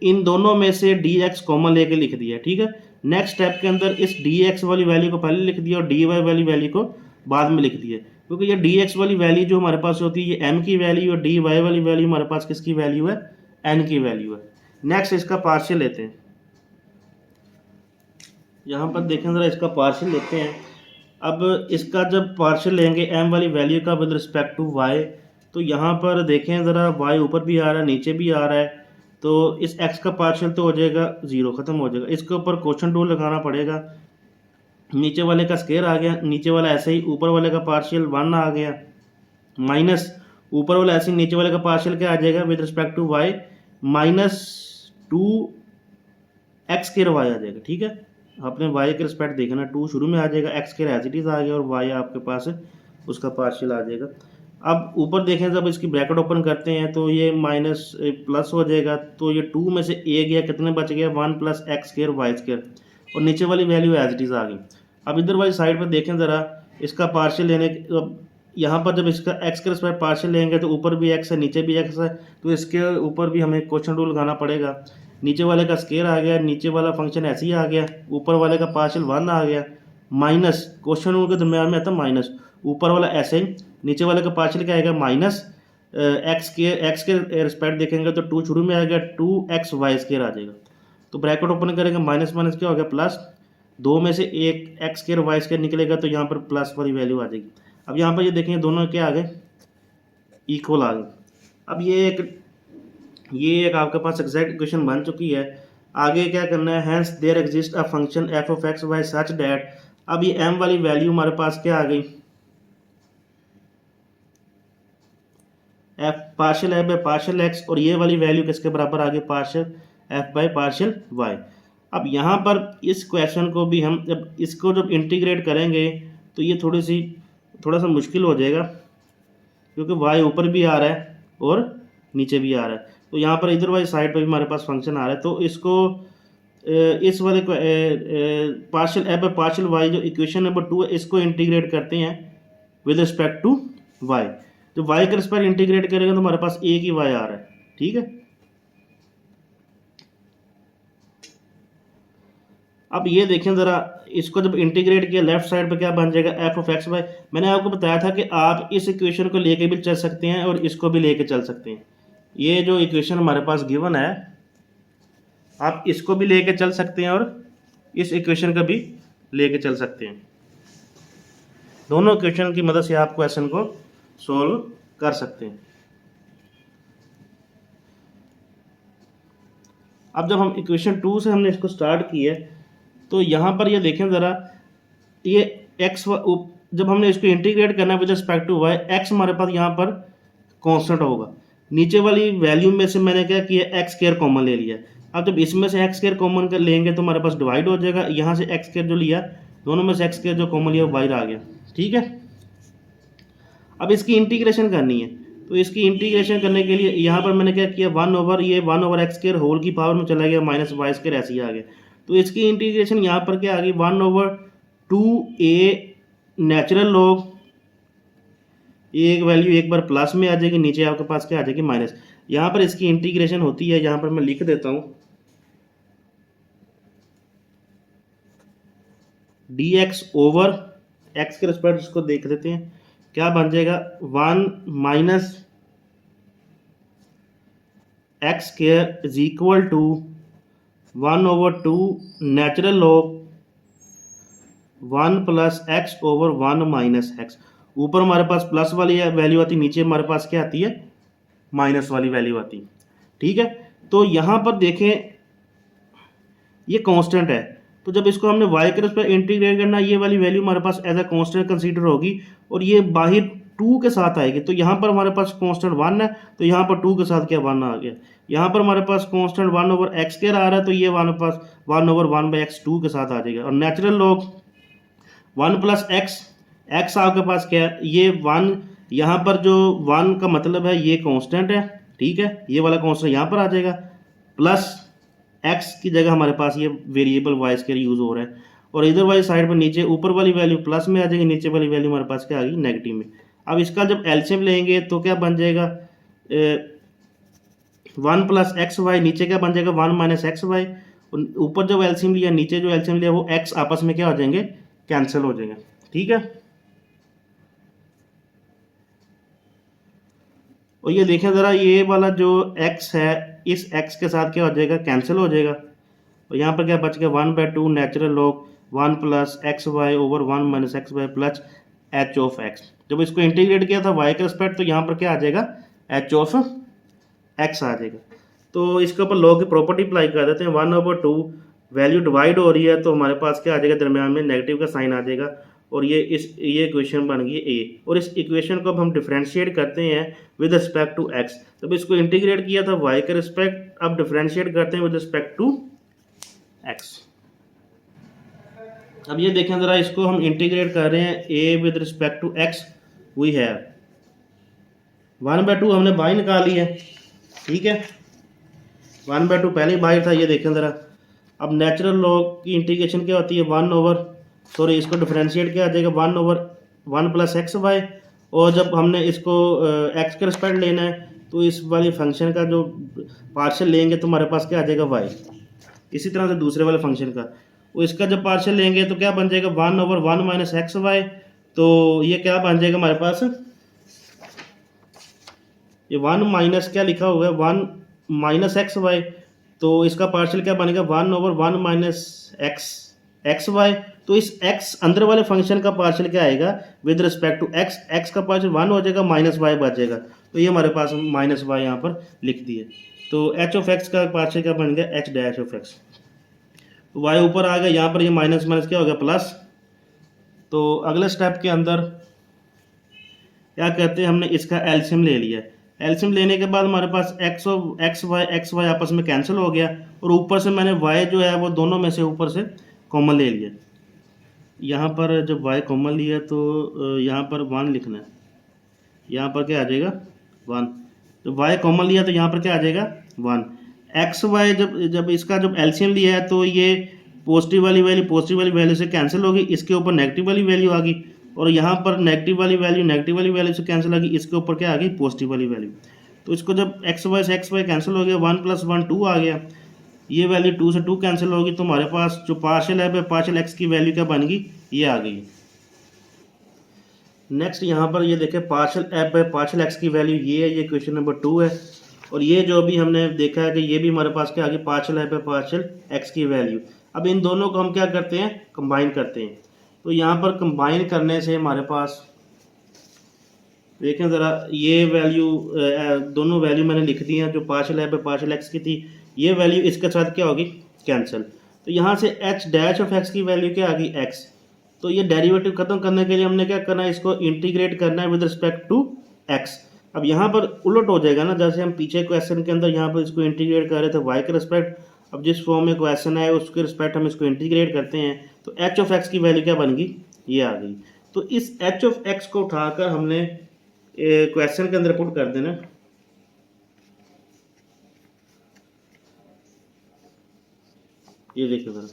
इन दोनों में से dx कॉमन लेके लिख दिया, ठीक है। नेक्स्ट स्टेप के अंदर इस dx वाली वैल्यू को पहले लिख दिया और dy वाली वैल्यू को बाद में लिख दिया, क्योंकि ये dx वाली वैल्यू जो हमारे पास होती है ये m की वैल्यू और dy वाली वैल्यू हमारे पास किसकी वैल्यू है, n की वैल्यू है। नेक्स्ट इसका पार्शियल लेते हैं, यहाँ पर देखें ज़रा इसका पार्शियल लेते हैं। अब इसका जब पार्शियल लेंगे m वाली वैल्यू का विद रिस्पेक्ट टू y, तो यहाँ पर देखें ज़रा y ऊपर भी आ रहा है नीचे भी आ रहा है, तो इस x का पार्शियल तो हो जाएगा 0, ख़त्म हो जाएगा। इसके ऊपर क्वोशंट रूल लगाना पड़ेगा, नीचे वाले का स्क्वायर आ गया, नीचे वाला ऐसे ही ऊपर वाले का पार्शियल 1 आ गया, माइनस ऊपर वाला ऐसे ही नीचे वाले का पार्शियल क्या आ जाएगा with respect to y, -2x² y आ जाएगा, ठीक है। आपने y के रिस्पेक्ट देखना, 2 शुरू में आ जाएगा, x² एज इट इज़ आ गया और y आपके पास उसका पार्शियल आ जाएगा। अब ऊपर देखें जब इसकी ब्रैकेट ओपन करते हैं तो ये माइनस प्लस हो जाएगा, तो ये 2 में से a गया, कितने बच गया 1 + x² y² और नीचे वाली वैल्यू एज इट इज़ आ गई। अब इधर वाली साइड पर देखें ज़रा इसका पार्शियल लेने, यहाँ पर जब इसका x के रिस्पेक्ट पार्शियल लेंगे तो ऊपर भी x है नीचे भी x है, तो इसके ऊपर भी हमें क्वोशंट रूल लगाना पड़ेगा। नीचे वाले का स्क्वायर आ गया, नीचे वाला फंक्शन ऐसे ही आ गया, ऊपर वाले का पार्शियल 1 आ गया, माइनस क्वोशंट रूल के दरम्यान में आता माइनस, ऊपर वाला ऐसे ही, नीचे वाले का पार्शियल क्या आएगा माइनस x के रिस्पेक्ट देखेंगे तो 2 शुरू में आ गया, 2x y² आ जाएगा। तो ब्रैकेट ओपन करेंगे, माइनस माइनस क्या हो गया प्लस, 2 में से एक x² y² निकलेगा तो यहाँ पर प्लस वाली वैल्यू आ जाएगी। अब यहाँ पर ये देखेंगे दोनों क्या आ गए, इक्वल आ गए। अब ये एक आपके पास एग्जैक्ट इक्वेशन बन चुकी है। आगे क्या करना है, hence there exist a function f(x, y) such that, अब ये m वाली वैल्यू हमारे पास क्या आ गई, f partial f by partial x, और ये वाली वैल्यू किसके बराबर आ गई, partial f by partial y। अब यहाँ पर इस क्वेश्चन को भी हम जब इसको इंटीग्रेट करेंगे तो ये थोड़ा सा मुश्किल हो जाएगा, क्योंकि y ऊपर भी आ रहा है और नीचे भी आ रहा है। तो यहाँ पर इधर वाली साइड पर भी हमारे पास फंक्शन आ रहा है, तो इसको इस वाले को partial f by partial y जो इक्वेशन नंबर 2 है इसको इंटीग्रेट करते हैं विद रिस्पेक्ट टू y। जब y के रिस्पेक्ट इंटीग्रेट करेंगे तो हमारे पास एक ही y आ रहा है, ठीक है। अब ये देखें ज़रा, इसको जब इंटीग्रेट किया लेफ्ट साइड पे क्या बन जाएगा, f(x, y)। मैंने आपको बताया था कि आप इस इक्वेशन को लेके भी चल सकते हैं और इसको भी लेके चल सकते हैं। ये जो इक्वेशन हमारे पास गिवन है, आप इसको भी लेके चल सकते हैं और इस इक्वेशन का भी लेके चल सकते हैं। दोनों इक्वेशन की मदद से आप क्वेश्चन को सॉल्व कर सकते हैं। अब जब हम इक्वेशन 2 से हमने इसको स्टार्ट किया तो यहाँ पर ये देखें ज़रा, ये x जब हमने इसको इंटीग्रेट करना है with respect to y, x हमारे पास यहाँ पर कांस्टेंट होगा। नीचे वाली वैल्यू में से मैंने क्या किया, x² कॉमन ले लिया। अब जब इसमें से x² कॉमन कर लेंगे तो हमारे पास डिवाइड हो जाएगा, यहाँ से x² जो लिया, दोनों में से x² जो कॉमन लिया वो बाहर आ गया, ठीक है। अब इसकी इंटीग्रेशन करनी है, तो इसकी इंटीग्रेशन करने के लिए यहाँ पर मैंने क्या किया, 1/x² होल की पावर में चला गया, -y² ऐसे ही आ गया। तो इसकी इंटीग्रेशन यहाँ पर क्या आ गई, 1/2a नेचुरल लॉग, एक वैल्यू एक बार प्लस में आ जाएगी, नीचे आपके पास क्या आ जाएगी माइनस। यहाँ पर इसकी इंटीग्रेशन होती है, यहाँ पर मैं लिख देता हूँ, dx ओवर x के रिस्पेक्ट इसको देख लेते हैं क्या बन जाएगा, 1 - x² is equal to 1/2 natural log 1 + x over 1 - x। ऊपर हमारे पास प्लस वाली वैल्यू आती है, नीचे हमारे पास क्या आती है, माइनस वाली वैल्यू आती है, ठीक है। तो यहाँ पर देखें ये कांस्टेंट है, तो जब इसको हमने y के रिस्पेक्ट इंटीग्रेट करना, ये वाली वैल्यू हमारे पास एज अ कांस्टेंट कंसीडर होगी और ये बाहर 2 के साथ आएगी। तो यहाँ पर हमारे पास कांस्टेंट 1 है, तो यहाँ पर 2 के साथ क्या 1 आ गया। यहाँ पर हमारे पास कांस्टेंट 1/x² आ रहा है, तो ये 1/1/x 2 के साथ आ जाएगा। और नेचुरल लॉग 1 + x आपके पास क्या है, ये 1, यहाँ पर जो 1 का मतलब है ये कांस्टेंट है, ठीक है, ये वाला कांस्टेंट यहाँ पर आ जाएगा, प्लस x की जगह हमारे पास ये वेरिएबल y² यूज़ हो रहा है। और इधर वाली साइड पर नीचे ऊपर वाली वैल्यू प्लस में आ जाएगी, नीचे वाली वैल्यू हमारे पास क्या आ गई नेगेटिव में। अब इसका जब एलसीएम लेंगे तो क्या बन जाएगा 1 प्लस एक्स वाई, नीचे क्या बन जाएगा 1 माइनस एक्स वाई, ऊपर जो एलसीएम लिया नीचे जो एलसीएम लिया वो एक्स आपस में क्या हो जाएंगे कैंसिल हो जाएंगे। ठीक है, और ये देखें ज़रा ये वाला जो x है इस x के साथ क्या हो जाएगा कैंसिल हो जाएगा, और यहाँ पर क्या बच गया 1/2 natural log 1 plus x y over 1 minus x y plus H of x. जब इसको इंटीग्रेट किया था y के रिस्पेक्ट तो यहाँ पर क्या आ जाएगा एच ऑफ एक्स आ जाएगा। तो इसके ऊपर लॉग की प्रॉपर्टी अप्लाई कर देते हैं, 1/2 वैल्यू डिवाइड हो रही है तो हमारे पास क्या आ जाएगा दरम्यान में नेगेटिव का साइन आ जाएगा, और ये इक्वेशन बन गई ए, और इस इक्वेशन को अब हम डिफरेंशिएट करते हैं विद रिस्पेक्ट टू एक्स। तब इसको इंटीग्रेट किया था y के रिस्पेक्ट, अब डिफरेंशिएट करते हैं विद रिस्पेक्ट टू एक्स। अब ये देखें ज़रा इसको हम इंटीग्रेट कर रहे हैं a with respect to x, we have 1/2 हमने बाई निकाली है। ठीक है, 1/2 पहले ही बाहर था, ये देखें ज़रा। अब नेचुरल लॉग की इंटीग्रेशन क्या होती है 1 ओवर, सॉरी इसको डिफरेंशिएट क्या आ जाएगा 1 ओवर 1 प्लस एक्स वाई, और जब हमने इसको एक्स के रिस्पेक्ट लेना है तो इस वाली फंक्शन का जो पार्शियल लेंगे तो हमारे पास क्या आ जाएगा वाई। इसी तरह से दूसरे वाले फंक्शन का वो इसका जब पार्शियल लेंगे तो क्या बन जाएगा 1 ओवर 1 माइनस एक्स वाई, तो ये क्या बन जाएगा हमारे पास, ये 1 माइनस क्या लिखा हुआ है 1 माइनस एक्स वाई, तो इसका पार्शियल क्या बनेगा 1 ओवर 1 माइनस एक्स वाई। तो इस x अंदर वाले फंक्शन का पार्शियल क्या आएगा विद रिस्पेक्ट टू x का पार्शियल 1 हो जाएगा माइनस वाई बच जाएगा, तो ये हमारे पास माइनस वाई यहाँ पर लिख दिए। तो h ऑफ x का पार्शियल क्या बन गया h डैश ऑफ x, तो y ऊपर आ गया, यहाँ पर ये माइनस माइनस क्या हो गया प्लस। तो अगले स्टेप के अंदर क्या कहते हैं हमने इसका एलसीएम ले लिया, एलसीएम लेने के बाद हमारे पास एक्स वाई आपस में कैंसिल हो गया, और ऊपर से मैंने y जो है वो दोनों में से ऊपर से कॉमन ले लिया। यहाँ पर जब y कॉमन लिया तो यहाँ पर 1 लिखना है, यहाँ पर क्या आ जाएगा 1, जब y कॉमन लिया तो यहाँ पर क्या आ जाएगा 1। एक्स वाई जब इसका जब एलसीएम लिया है तो ये पॉजिटिव वाली वैल्यू से कैंसिल होगी, इसके ऊपर नेगेटिव वाली वैल्यू आ गई, और यहाँ पर नेगेटिव वाली वैल्यू से कैंसिल आ गई, इसके ऊपर क्या आ गई पॉजिटिव वाली वैल्यू। तो इसको जब एक्स वाई कैंसिल हो गया 1 + 1 2 आ गया, ये वैल्यू 2 से 2 कैंसिल होगी, तो हमारे पास जो पार्शियल है पार्शियल एक्स की वैल्यू क्या बन गई ये आ गई। नेक्स्ट यहाँ पर ये देखें partial F by partial x की वैल्यू ये है, ये क्वेश्चन नंबर 2 है, और ये जो अभी हमने देखा है कि ये भी हमारे पास क्या आ गई partial F by partial x की वैल्यू। अब इन दोनों को हम क्या करते हैं कंबाइन करते हैं, तो यहाँ पर कंबाइन करने से हमारे पास देखें ज़रा ये वैल्यू दोनों वैल्यू मैंने लिख दी हैं, जो partial F by partial x की थी ये वैल्यू इसके साथ क्या होगी कैंसिल, तो यहाँ से एच डैश ऑफ एक्स की वैल्यू क्या आ गई एक्स। तो ये डेरिवेटिव खत्म करने के लिए हमने क्या करना है इसको इंटीग्रेट करना है विद रिस्पेक्ट टू एक्स। अब यहाँ पर उलट हो जाएगा ना, जैसे हम पीछे क्वेश्चन के अंदर यहाँ पर इसको इंटीग्रेट कर रहे थे वाई के रिस्पेक्ट, अब जिस फॉर्म में क्वेश्चन है उसके रिस्पेक्ट हम इसको इंटीग्रेट करते हैं तो एच ऑफ एक्स की वैल्यू क्या बन गई ये आ गई। तो इस एच ऑफ एक्स को उठाकर हमने क्वेश्चन के अंदर पुट कर देना, ये देखिए जरा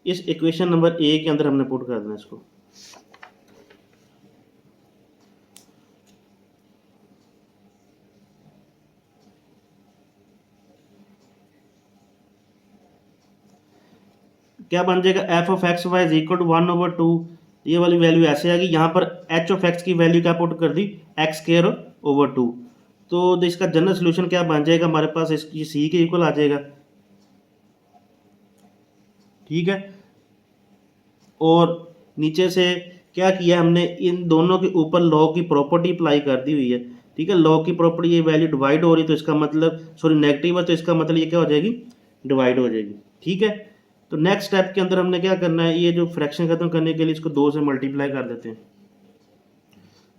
इस इक्वेशन नंबर ए के अंदर हमने पुट कर देना इसको। क्या बन जाएगा f of x y is equal to 1/2, ये वाली वैल्यू ऐसे आ गई, यहाँ पर एच ऑफ एक्स की वैल्यू क्या पुट कर दी एक्स स्क्वायर ओवर 2, तो इसका जनरल सोल्यूशन क्या बन जाएगा हमारे पास इसकी सी के इक्वल आ जाएगा। ठीक है, और नीचे से क्या किया हमने इन दोनों के ऊपर लॉग की प्रॉपर्टी अप्लाई कर दी हुई है। ठीक है, लॉग की प्रॉपर्टी ये वैल्यू डिवाइड हो रही तो इसका मतलब सॉरी नेगेटिव है तो इसका मतलब ये क्या हो जाएगी डिवाइड हो जाएगी। ठीक है, तो नेक्स्ट स्टेप के अंदर हमने क्या करना है ये जो फ्रैक्शन खत्म करने के लिए इसको 2 से मल्टीप्लाई कर देते हैं।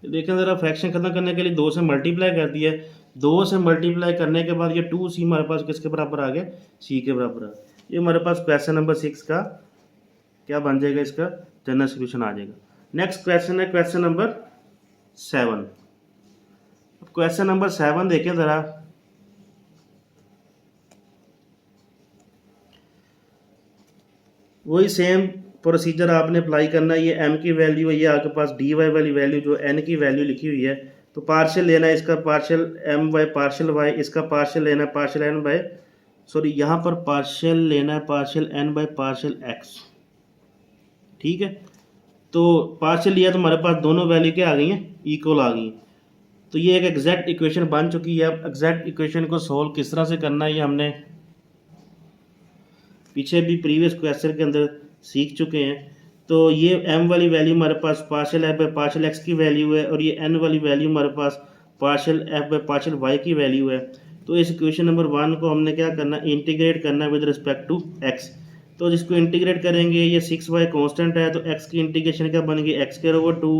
देखें ज़रा फ्रैक्शन खत्म करने के लिए 2 से मल्टीप्लाई कर दिया, 2 से मल्टीप्लाई करने के बाद ये 2c हमारे पास किसके बराबर आ गया c के बराबर आ गया। ये हमारे पास क्वेश्चन नंबर 6 का क्या बन जाएगा इसका जनरल सोल्यूशन आ जाएगा। नेक्स्ट क्वेश्चन है क्वेश्चन नंबर 7। क्वेश्चन नंबर 7 देखें ज़रा, वही सेम प्रोसीजर आपने अप्लाई करना है। ये m की वैल्यू है, ये आपके पास dy वाली वैल्यू जो n की वैल्यू लिखी हुई है, तो पार्शियल लेना है इसका partial m bye partial y, इसका पार्शियल लेना है पार्शियल n बाय, सॉरी यहाँ पर पार्शियल लेना है partial n bye partial x। ठीक है, तो पार्शियल लिया तो हमारे पास दोनों वैल्यू क्या आ गई हैं, इक्वल आ गई। तो ये एक एग्जैक्ट इक्वेशन बन चुकी है। अब एग्जैक्ट इक्वेशन को सोल्व किस तरह से करना है ये हमने पीछे भी प्रीवियस क्वेश्चन के अंदर सीख चुके हैं। तो ये m वाली वैल्यू हमारे पास partial f by partial x की वैल्यू है, और ये n वाली वैल्यू हमारे पास partial f by partial y की वैल्यू है। तो इस इक्वेशन नंबर 1 को हमने क्या करना है, इंटीग्रेट करना है विद रिस्पेक्ट टू x। तो जिसको इंटीग्रेट करेंगे, ये 6y कांस्टेंट है, तो x की इंटीग्रेशन क्या बनेगी, x स्क्वायर ओवर 2,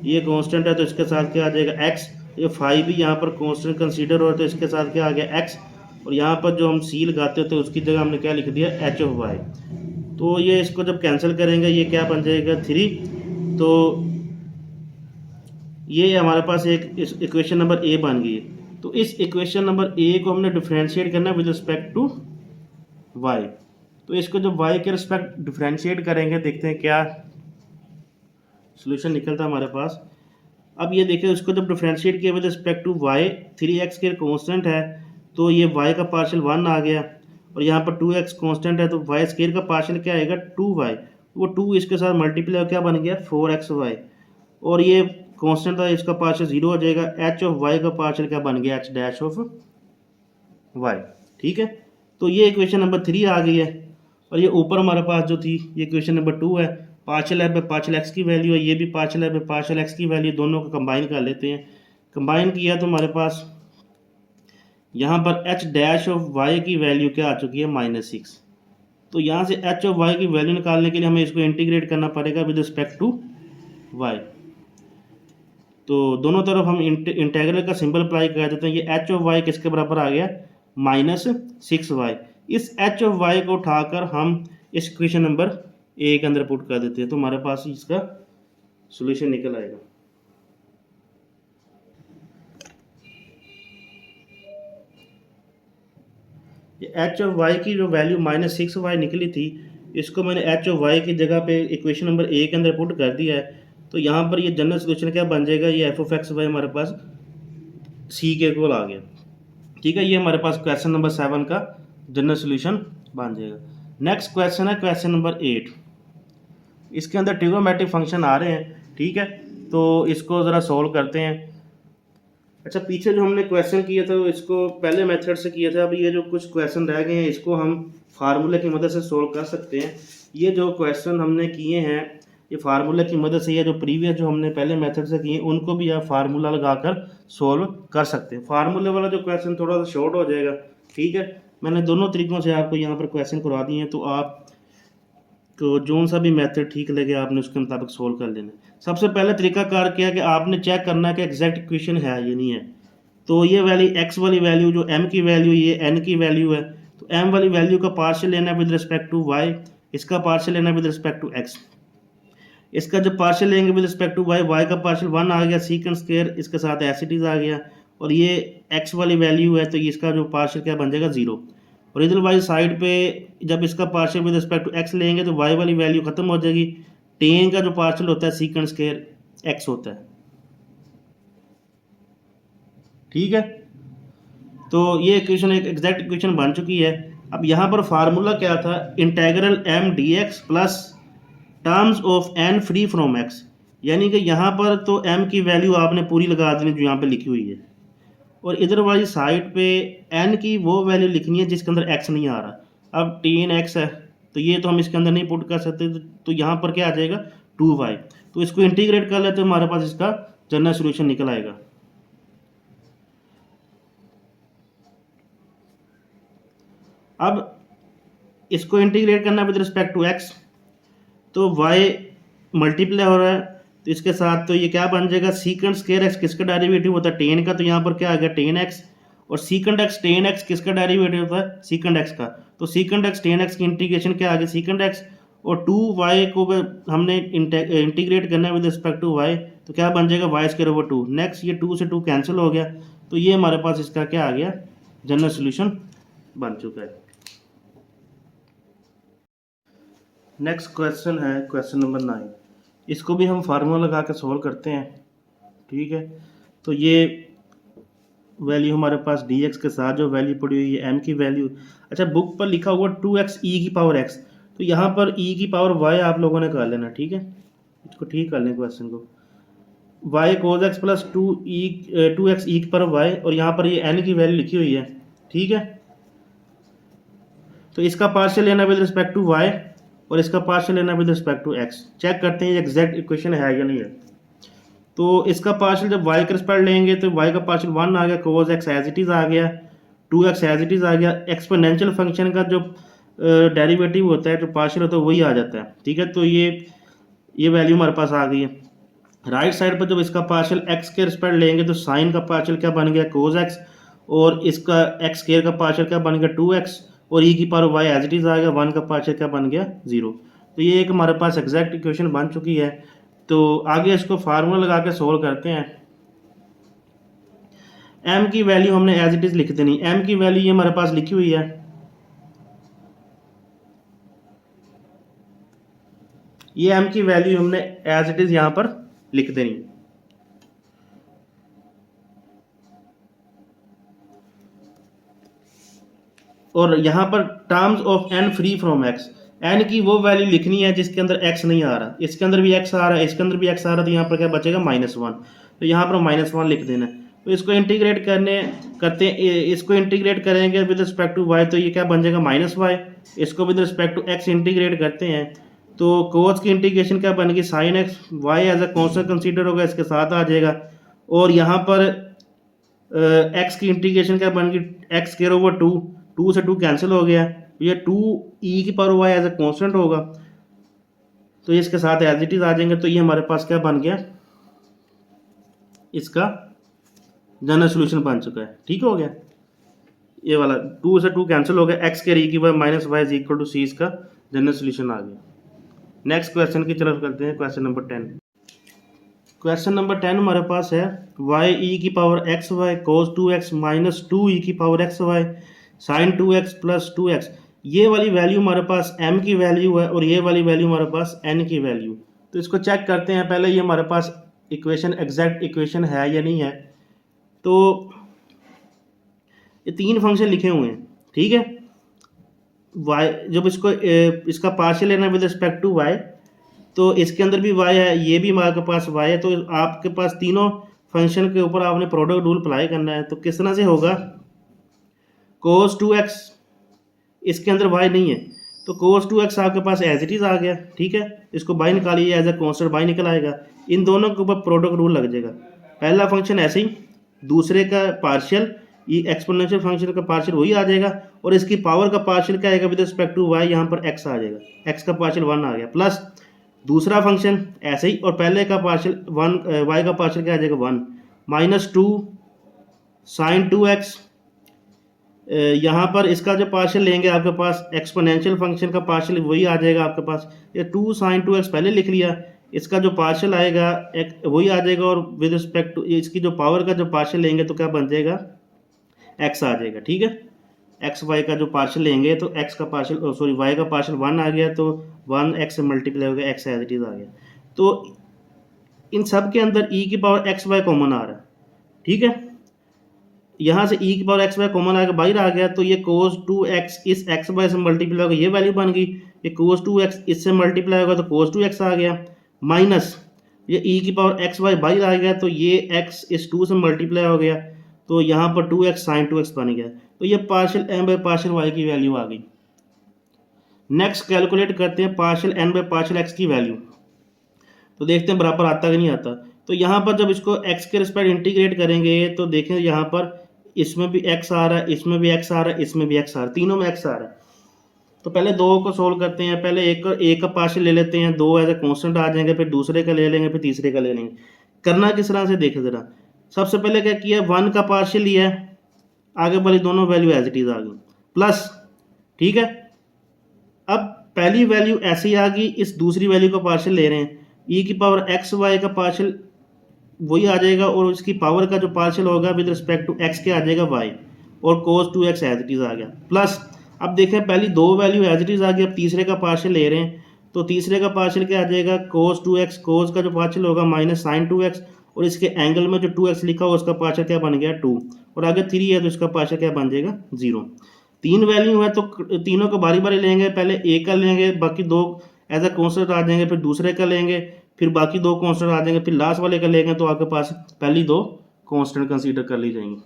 ये कांस्टेंट है तो इसके साथ क्या आ जाएगा x, ये 5 भी यहाँ पर कांस्टेंट कंसीडर हो तो इसके साथ क्या आ गया x, और यहाँ पर जो हम सी लगाते थे उसकी जगह हमने क्या लिख दिया h ऑफ y। तो ये इसको जब कैंसिल करेंगे ये क्या बन जाएगा 3। तो ये हमारे पास एक इक्वेशन नंबर ए बन गई है। तो इस इक्वेशन नंबर ए को हमने डिफरेंशिएट करना विद रिस्पेक्ट टू y। तो इसको जब y के रिस्पेक्ट डिफरेंशिएट करेंगे, देखते हैं क्या सोल्यूशन निकलता है हमारे पास। अब ये देखिए, उसको जब डिफरेंशिएट किया with respect to y, 3x के कांस्टेंट है तो ये y का पार्शियल 1 आ गया, और यहाँ पर 2x कांस्टेंट है तो y स्क्वायर का पार्शियल क्या आएगा 2y, वो 2 इसके साथ मल्टीप्लाई क्या बन गया 4xy, और ये कांस्टेंट था इसका पार्शियल 0 हो जाएगा। h ऑफ y का पार्शियल क्या बन गया h डैश ऑफ y। ठीक है, तो ये इक्वेशन नंबर 3 आ गई है। और ये ऊपर हमारे पास जो थी ये इक्वेशन नंबर 2 है, partial f by partial x की वैल्यू है, ये भी partial f by partial x की वैल्यू, दोनों को कंबाइन कर लेते हैं। कंबाइन किया तो हमारे पास यहाँ पर h डैश ऑफ y की वैल्यू क्या आ चुकी है -6। तो यहाँ से h ऑफ y की वैल्यू निकालने के लिए हमें इसको इंटीग्रेट करना पड़ेगा विद रिस्पेक्ट टू y। तो दोनों तरफ हम इंटेग्रल का सिंबल अप्लाई कर देते हैं। ये h ऑफ y किसके बराबर आ गया -6y। इस h ऑफ y को उठाकर हम इस इक्वेशन नंबर ए के अंदर पुट कर देते हैं, तो हमारे पास इसका सॉल्यूशन निकल आएगा। ये h ऑफ y की जो वैल्यू -6y निकली थी, इसको मैंने h ऑफ y की जगह पे इक्वेशन नंबर ए के अंदर पुट कर दिया है। तो यहाँ पर ये जनरल सॉल्यूशन क्या बन जाएगा, ये f ऑफ x y हमारे पास c के इक्वल आ गया। ठीक है, ये हमारे पास क्वेश्चन नंबर 7 का जनरल सॉल्यूशन बन जाएगा। नेक्स्ट क्वेश्चन है क्वेश्चन नंबर 8। इसके अंदर ट्रिग्नोमेट्रिक फंक्शन आ रहे हैं। ठीक है, तो इसको ज़रा सॉल्व करते हैं। अच्छा, पीछे जो हमने क्वेश्चन किए थे इसको पहले मेथड से किए थे, अब ये जो कुछ क्वेश्चन रह गए हैं इसको हम फार्मूले की मदद से सॉल्व कर सकते हैं। ये जो क्वेश्चन हमने किए हैं ये फार्मूले की मदद से, ये जो प्रीवियस जो हमने पहले मेथड से किए उनको भी आप फार्मूला लगाकर सॉल्व कर सकते हैं। फार्मूले वाला जो क्वेश्चन थोड़ा सा शॉर्ट हो जाएगा। ठीक है, मैंने दोनों तरीक़ों से आपको यहाँ पर क्वेश्चन करवा दिए हैं, तो आप तो जो सा भी मेथड ठीक लगे आपने उसके मुताबिक सोल्व कर लेना। सबसे पहले तरीकाकार क्या है कि आपने चेक करना है कि एग्जैक्ट इक्वेशन है या नहीं है। तो ये वैल्यू x वाली वैल्यू जो m की वैल्यू ये n की वैल्यू है, तो m वाली वैल्यू का पार्शियल लेना है विद रिस्पेक्ट टू y, इसका पार्शियल लेना है विद रिस्पेक्ट टू x। इसका जब पार्शियल लेंगे with respect to y, y का पार्शियल 1 आ गया, सीकेंड स्क्वायर इसके साथ एज इट इज आ गया, और ये x वाली वैल्यू है तो इसका जो पार्शियल क्या बन जाएगा 0। और इधर वाली साइड पे जब इसका partial with respect to x लेंगे तो y वाली वैल्यू खत्म हो जाएगी। टेन का जो पार्शियल होता है सीकेंड स्क्वायर x होता है। ठीक है, तो ये इक्वेशन एक एग्जैक्ट इक्वेशन बन चुकी है। अब यहाँ पर फार्मूला क्या था, integral m dx plus terms of n free from x, यानी कि यहाँ पर तो m की वैल्यू आपने पूरी लगा देनी जो यहाँ पे लिखी हुई है, और इधर वाली साइड पे n की वो वैल्यू लिखनी है जिसके अंदर x नहीं आ रहा। अब tan x है तो ये तो हम इसके अंदर नहीं पुट कर सकते, तो यहाँ पर क्या आ जाएगा 2y। तो इसको इंटीग्रेट कर लेते तो हमारे पास इसका जनरल सॉल्यूशन निकल आएगा। अब इसको इंटीग्रेट करना विद रिस्पेक्ट टू x, तो y मल्टीप्लाई हो रहा है तो इसके साथ तो ये क्या बन जाएगा, सीकेंड स्क्वायर x किसका डेरिवेटिव होता है टेन का, तो यहाँ पर क्या आ गया टेन x, और सीकेंड x टेन x किसका डेरिवेटिव होता है सीकेंड x का, तो सीकेंड x टेन x की इंटीग्रेशन क्या आ गया सीकेंड x, और 2y को हमने इंटीग्रेट करना है विद रिस्पेक्ट टू y, तो क्या बन जाएगा y स्क्वायर ओवर 2। नेक्स्ट ये 2 से 2 कैंसिल हो गया, तो ये हमारे पास इसका क्या आ गया जनरल सोल्यूशन बन चुका है। नेक्स्ट क्वेश्चन है क्वेश्चन नंबर 9। इसको भी हम फार्मूला लगा के सोल्व करते हैं। ठीक है, तो ये वैल्यू हमारे पास dx के साथ जो वैल्यू पड़ी हुई है m की वैल्यू, अच्छा बुक पर लिखा हुआ 2x e की पावर x, तो यहाँ पर e की पावर y आप लोगों ने कर लेना। ठीक है, इसको ठीक कर लें क्वेश्चन को, y cos x plus 2x e की पावर y, और यहाँ पर ये n की वैल्यू लिखी हुई है। ठीक है, तो इसका पार्शियल लेना विद रिस्पेक्ट टू y और इसका पार्शियल लेना with respect to x। Check करते हैं ये एग्जैक्ट इक्वेशन है या नहीं है। तो इसका पार्शियल जब y के रिस्पेक्ट लेंगे तो y का पार्शियल 1 आ गया, cos x as it is आ गया, 2x एज इट इज़ आ गया। एक्सपोनेंशियल फंक्शन का जो डेरिवेटिव होता है, जो पार्शियल होता है, वही आ जाता है। ठीक है, तो ये वैल्यू हमारे पास आ गई है। राइट साइड पर जब इसका पार्शियल x के रिस्पेक्ट लेंगे तो साइन का पार्शियल क्या बन गया, cos x, और इसका x स्क्वायर का पार्शियल क्या बन गया, 2x, और e की power y as it is आ गया, 1 का पार्शियल क्या बन गया, 0। तो ये एक हमारे पास एग्जैक्ट इक्वेशन बन चुकी है। तो आगे इसको फार्मूला लगा के सोल्व करते हैं। m की वैल्यू हमने एज इट इज़ लिख देनी। m की वैल्यू ये हमारे पास लिखी हुई है, ये m की वैल्यू हमने एज इट इज़ यहाँ पर लिख देनी। और यहाँ पर terms of n free from x, n की वो वैल्यू लिखनी है जिसके अंदर x नहीं आ रहा। इसके अंदर भी x आ रहा है, इसके अंदर भी x आ रहा है, तो यहाँ पर क्या बचेगा, -1। तो यहाँ पर -1 लिख देना है। तो इसको इंटीग्रेट इसको इंटीग्रेट करेंगे विद रिस्पेक्ट टू y, तो ये क्या बन जाएगा, -y। इसको with respect to x integrate करते हैं तो कोस की इंटीग्रेशन क्या बनेगी, sin x, y as a constant consider होगा, इसके साथ आ जाएगा। और यहाँ पर x की इंटीग्रेशन क्या बनेगी, x स्क्वायर ओवर 2 से 2 कैंसिल हो गया, ये 2e की power y as a constant होगा, तो इसके साथ एज इट इज आ जाएंगे। तो ये हमारे पास क्या बन गया, इसका जनरल सोल्यूशन बन चुका है। ठीक हो गया, ये वाला 2 से 2 कैंसिल हो गया, x के e की power minus y is equal to c, इसका जनरल सोल्यूशन आ गया। नेक्स्ट क्वेश्चन की तरफ करते हैं, क्वेश्चन नंबर 10। क्वेश्चन नंबर 10 हमारे पास है y e की power x y cos 2x minus 2e की power x y sine 2x plus 2x। ये वाली वैल्यू हमारे पास m की वैल्यू है और ये वाली वैल्यू हमारे पास n की वैल्यू। तो इसको चेक करते हैं पहले, ये हमारे पास इक्वेशन एग्जैक्ट इक्वेशन है या नहीं है। तो ये 3 फंक्शन लिखे हुए हैं। ठीक है, y जब इसका पार्शियल लेना विद रिस्पेक्ट टू y, तो इसके अंदर भी y है, ये भी हमारे पास y है। तो आपके पास तीनों फंक्शन के ऊपर आपने प्रोडक्ट रूल अप्लाई करना है। तो किस तरह से होगा, cos 2x, इसके अंदर y नहीं है, तो cos 2x आपके पास एज इट इज़ आ गया। ठीक है, इसको बाई निकालिए, एज ए कॉन्स्टेंट बाई निकल आएगा। इन दोनों के ऊपर प्रोडक्ट रूल लग जाएगा। पहला फंक्शन ऐसे ही, दूसरे का पार्शियल, ये एक्सपोनेंशियल फंक्शन का पार्शियल वही आ जाएगा, और इसकी पावर का पार्शियल क्या आएगा विद रिस्पेक्ट टू y, यहाँ पर x आ जाएगा, x का पार्शियल 1 आ गया, प्लस दूसरा फंक्शन ऐसे ही, और पहले का पार्शियल 1, y का पार्शियल क्या आ जाएगा 1, माइनस 2 साइन 2x। यहाँ पर इसका जो पार्शियल लेंगे आपके पास एक्सपोनेंशियल फंक्शन का पार्शियल वही आ जाएगा आपके पास। ये 2 साइन 2x पहले लिख लिया, इसका जो पार्शियल आएगा वही आ जाएगा, और विद रिस्पेक्ट टू इसकी जो पावर का जो पार्शियल लेंगे तो क्या बन जाएगा, x आ जाएगा। ठीक है, एक्स वाई का जो पार्शियल लेंगे तो x का पार्शियल y का पार्शियल 1 आ गया, तो 1x से मल्टीप्लाई हो गया, x एज इट इज आ गया। तो इन सब के अंदर e की पावर एक्स वाई कॉमन आ रहा है। ठीक है, यहाँ से e की पावर एक्स वाई कॉमन आकर बाहर आ गया, तो ये cos 2x इस x वाई से मल्टीप्लाई होगा, ये वैल्यू बन गई। ये cos 2x इससे मल्टीप्लाई होगा तो cos 2x आ गया, माइनस ये e की पावर एक्स वाई बाहर आ गया, तो ये x इस 2 से मल्टीप्लाई हो गया, तो यहाँ पर 2x साइन 2x बन गया। तो ये partial m by partial y की वैल्यू आ गई। नेक्स्ट कैलकुलेट करते हैं partial n by partial x की वैल्यू। तो देखते हैं बराबर आता कि नहीं आता। तो यहाँ पर जब इसको x के रिस्पेक्ट इंटीग्रेट करेंगे तो देखें यहाँ पर इसमें भी x आ रहा है, इसमें भी x आ रहा है, इसमें भी x आ रहा है, तीनों में x आ रहा है। तो पहले दो को सोल्व करते हैं। पहले एक का पार्शियल ले लेते हैं, 2 एज ए कॉन्स्टेंट आ जाएंगे, फिर दूसरे का ले लेंगे, फिर तीसरे का ले लेंगे। करना किस तरह से देखें ज़रा। सबसे पहले क्या किया, 1 का पार्शियल लिया है, आगे वाली दोनों वैल्यू एज इट इज़ आ गई, प्लस। ठीक है, अब पहली वैल्यू ऐसी आ गई, इस दूसरी वैल्यू का पार्शियल ले रहे हैं, e की पावर एक्स वाई का पार्शियल वही आ जाएगा, और इसकी पावर का जो पार्शियल होगा विद रिस्पेक्ट टू x के आ जाएगा y, और cos 2x as it is आ गया, प्लस। अब देखें पहली दो वैल्यू एज इट इज़ आ गई, अब तीसरे का पार्शियल ले रहे हैं, तो तीसरे का पार्शियल क्या आ जाएगा, cos 2x, cos का जो पार्शियल होगा माइनस sin 2x, और इसके एंगल में जो 2x लिखा हुआ उसका पार्शियल क्या बन गया 2, और आगे 3 है तो इसका पार्शियल क्या बन जाएगा 0। तीन वैल्यू है तो तीनों को बारी बारी लेंगे, पहले ए का लेंगे, बाकी दो एज अ कॉन्स्टेंट आ जाएंगे, फिर दूसरे का लेंगे, फिर बाकी दो कॉन्स्टेंट आ जाएंगे, फिर लास्ट वाले का लेंगे, तो आपके पास पहली दो कॉन्स्टेंट कंसीडर कर ली जाएंगी।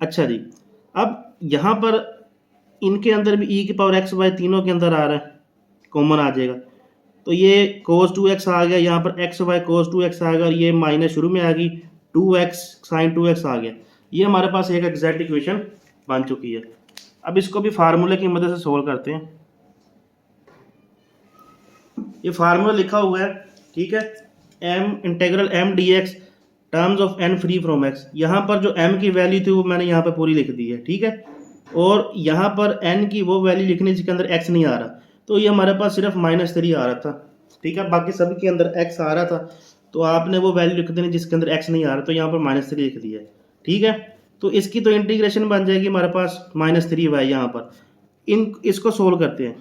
अच्छा जी, अब यहाँ पर इनके अंदर भी ई की पावर एक्स वाई तीनों के अंदर आ रहा है, कॉमन आ जाएगा, तो ये cos 2x आ गया, यहाँ पर एक्स वाई cos 2x आ गया, और ये माइनस शुरू में आ गई 2x sin 2x आ गया। ये हमारे पास एक एग्जैक्ट इक्वेशन बन चुकी है। अब इसको भी फार्मूले की मदद से सोल्व करते हैं। ये फार्मूला लिखा हुआ है, ठीक है, m integral m dx terms of n free from x। यहाँ पर जो m की वैल्यू थी वो मैंने यहाँ पर पूरी लिख दी है, ठीक है, और यहाँ पर n की वो वैल्यू लिखनी जिसके अंदर x नहीं आ रहा, तो ये हमारे पास सिर्फ -3 आ रहा था, ठीक है, बाकी सभी के अंदर x आ रहा था, तो आपने वो वैल्यू लिख देनी जिसके अंदर x नहीं आ रहा, तो यहाँ पर -3 लिख दिया, ठीक है। तो इसकी तो इंटीग्रेशन बन जाएगी हमारे पास -3y। यहाँ पर इसको सोल्व करते हैं।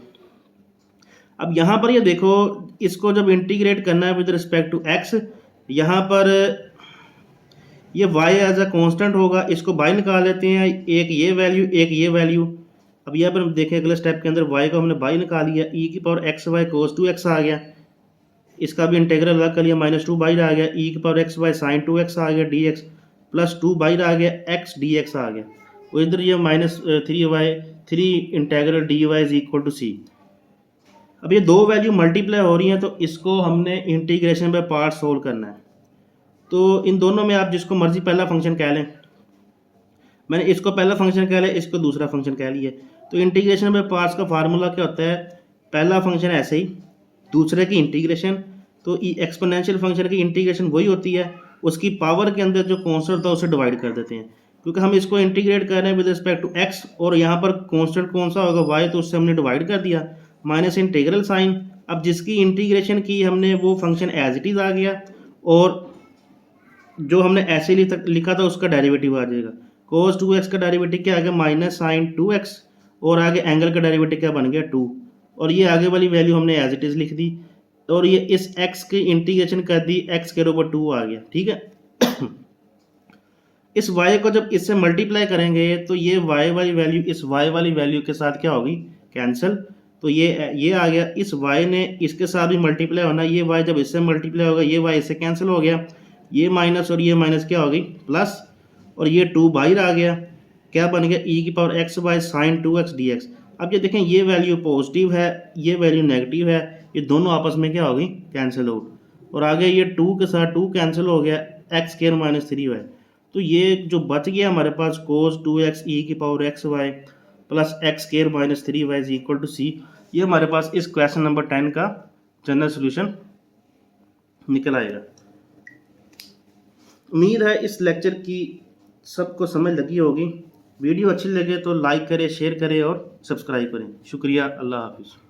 अब यहाँ पर ये देखो, इसको जब इंटीग्रेट करना है विद रिस्पेक्ट टू x, यहाँ पर ये y एज अ कांस्टेंट होगा, इसको बाय निकाल लेते हैं, एक ये वैल्यू एक ये वैल्यू। अब यहाँ पर हम देखें अगले स्टेप के अंदर y को हमने बाय निकाल लिया, e की power x y cos 2x आ गया, इसका भी इंटीग्रल अलग कर लिया, -2 बाहर आ गया, e की power x y sine 2x आ गया dx, +2 बाहर आ गया, x dx आ गया, और इधर ये -3 integral dy is equal to c। अब ये दो वैल्यू मल्टीप्लाई हो रही हैं, तो इसको हमने इंटीग्रेशन बाय पार्ट सोल्व करना है। तो इन दोनों में आप जिसको मर्जी पहला फंक्शन कह लें, मैंने इसको पहला फंक्शन कह लिया, इसको दूसरा फंक्शन कह लिया। तो इंटीग्रेशन बाय पार्ट्स का फार्मूला क्या होता है, पहला फंक्शन ऐसे ही, दूसरे की इंटीग्रेशन, तो एक्सपोनेंशियल फंक्शन की इंटीग्रेशन वही होती है, उसकी पावर के अंदर जो कांस्टेंट था उसे डिवाइड कर देते हैं, क्योंकि हम इसको इंटीग्रेट कर रहे हैं विद रिस्पेक्ट टू x, और यहाँ पर कांस्टेंट कौन सा होगा y, तो उससे हमने डिवाइड कर दिया, माइनस इंटीग्रल साइन। अब जिसकी इंटीग्रेशन की हमने वो फंक्शन एज इट इज़ आ गया, और जो हमने ऐसे लिखा था उसका डेरिवेटिव आ जाएगा। cos 2x का डेरिवेटिव क्या आ गया, -sin 2x, और आगे एंगल का डेरिवेटिव क्या बन गया 2, और ये आगे वाली वैल्यू हमने एज इट इज़ लिख दी, और ये इस x की इंटीग्रेशन कर दी, x के ऊपर 2 आ गया, ठीक है। इस y को जब इससे मल्टीप्लाई करेंगे तो ये y वाली वैल्यू इस y वाली वैल्यू के साथ क्या होगी, कैंसिल, तो ये आ गया, इस y ने इसके साथ भी मल्टीप्लाई होना, ये y जब इससे मल्टीप्लाई होगा ये y इससे कैंसिल हो गया, ये माइनस और ये माइनस क्या हो गई प्लस, और ये 2 बाहर आ गया, क्या बन गया e की power x y sine 2x dx। अब ये देखें, ये वैल्यू पॉजिटिव है, ये वैल्यू नेगेटिव है, ये दोनों आपस में क्या हो गई कैंसिल आउट, और आगे ये 2 के साथ 2 कैंसिल हो गया, एक्स स्क्वायर -3 है, तो ये जो बच गया हमारे पास cos 2x e की power x y plus x square -3y is equal to c। ये हमारे पास इस क्वेश्चन नंबर 10 का जनरल सोल्यूशन निकल आएगा। उम्मीद है इस लेक्चर की सबको समझ लगी होगी। वीडियो अच्छी लगे तो लाइक करें, शेयर करें और सब्सक्राइब करें। शुक्रिया, अल्लाह हाफिज़।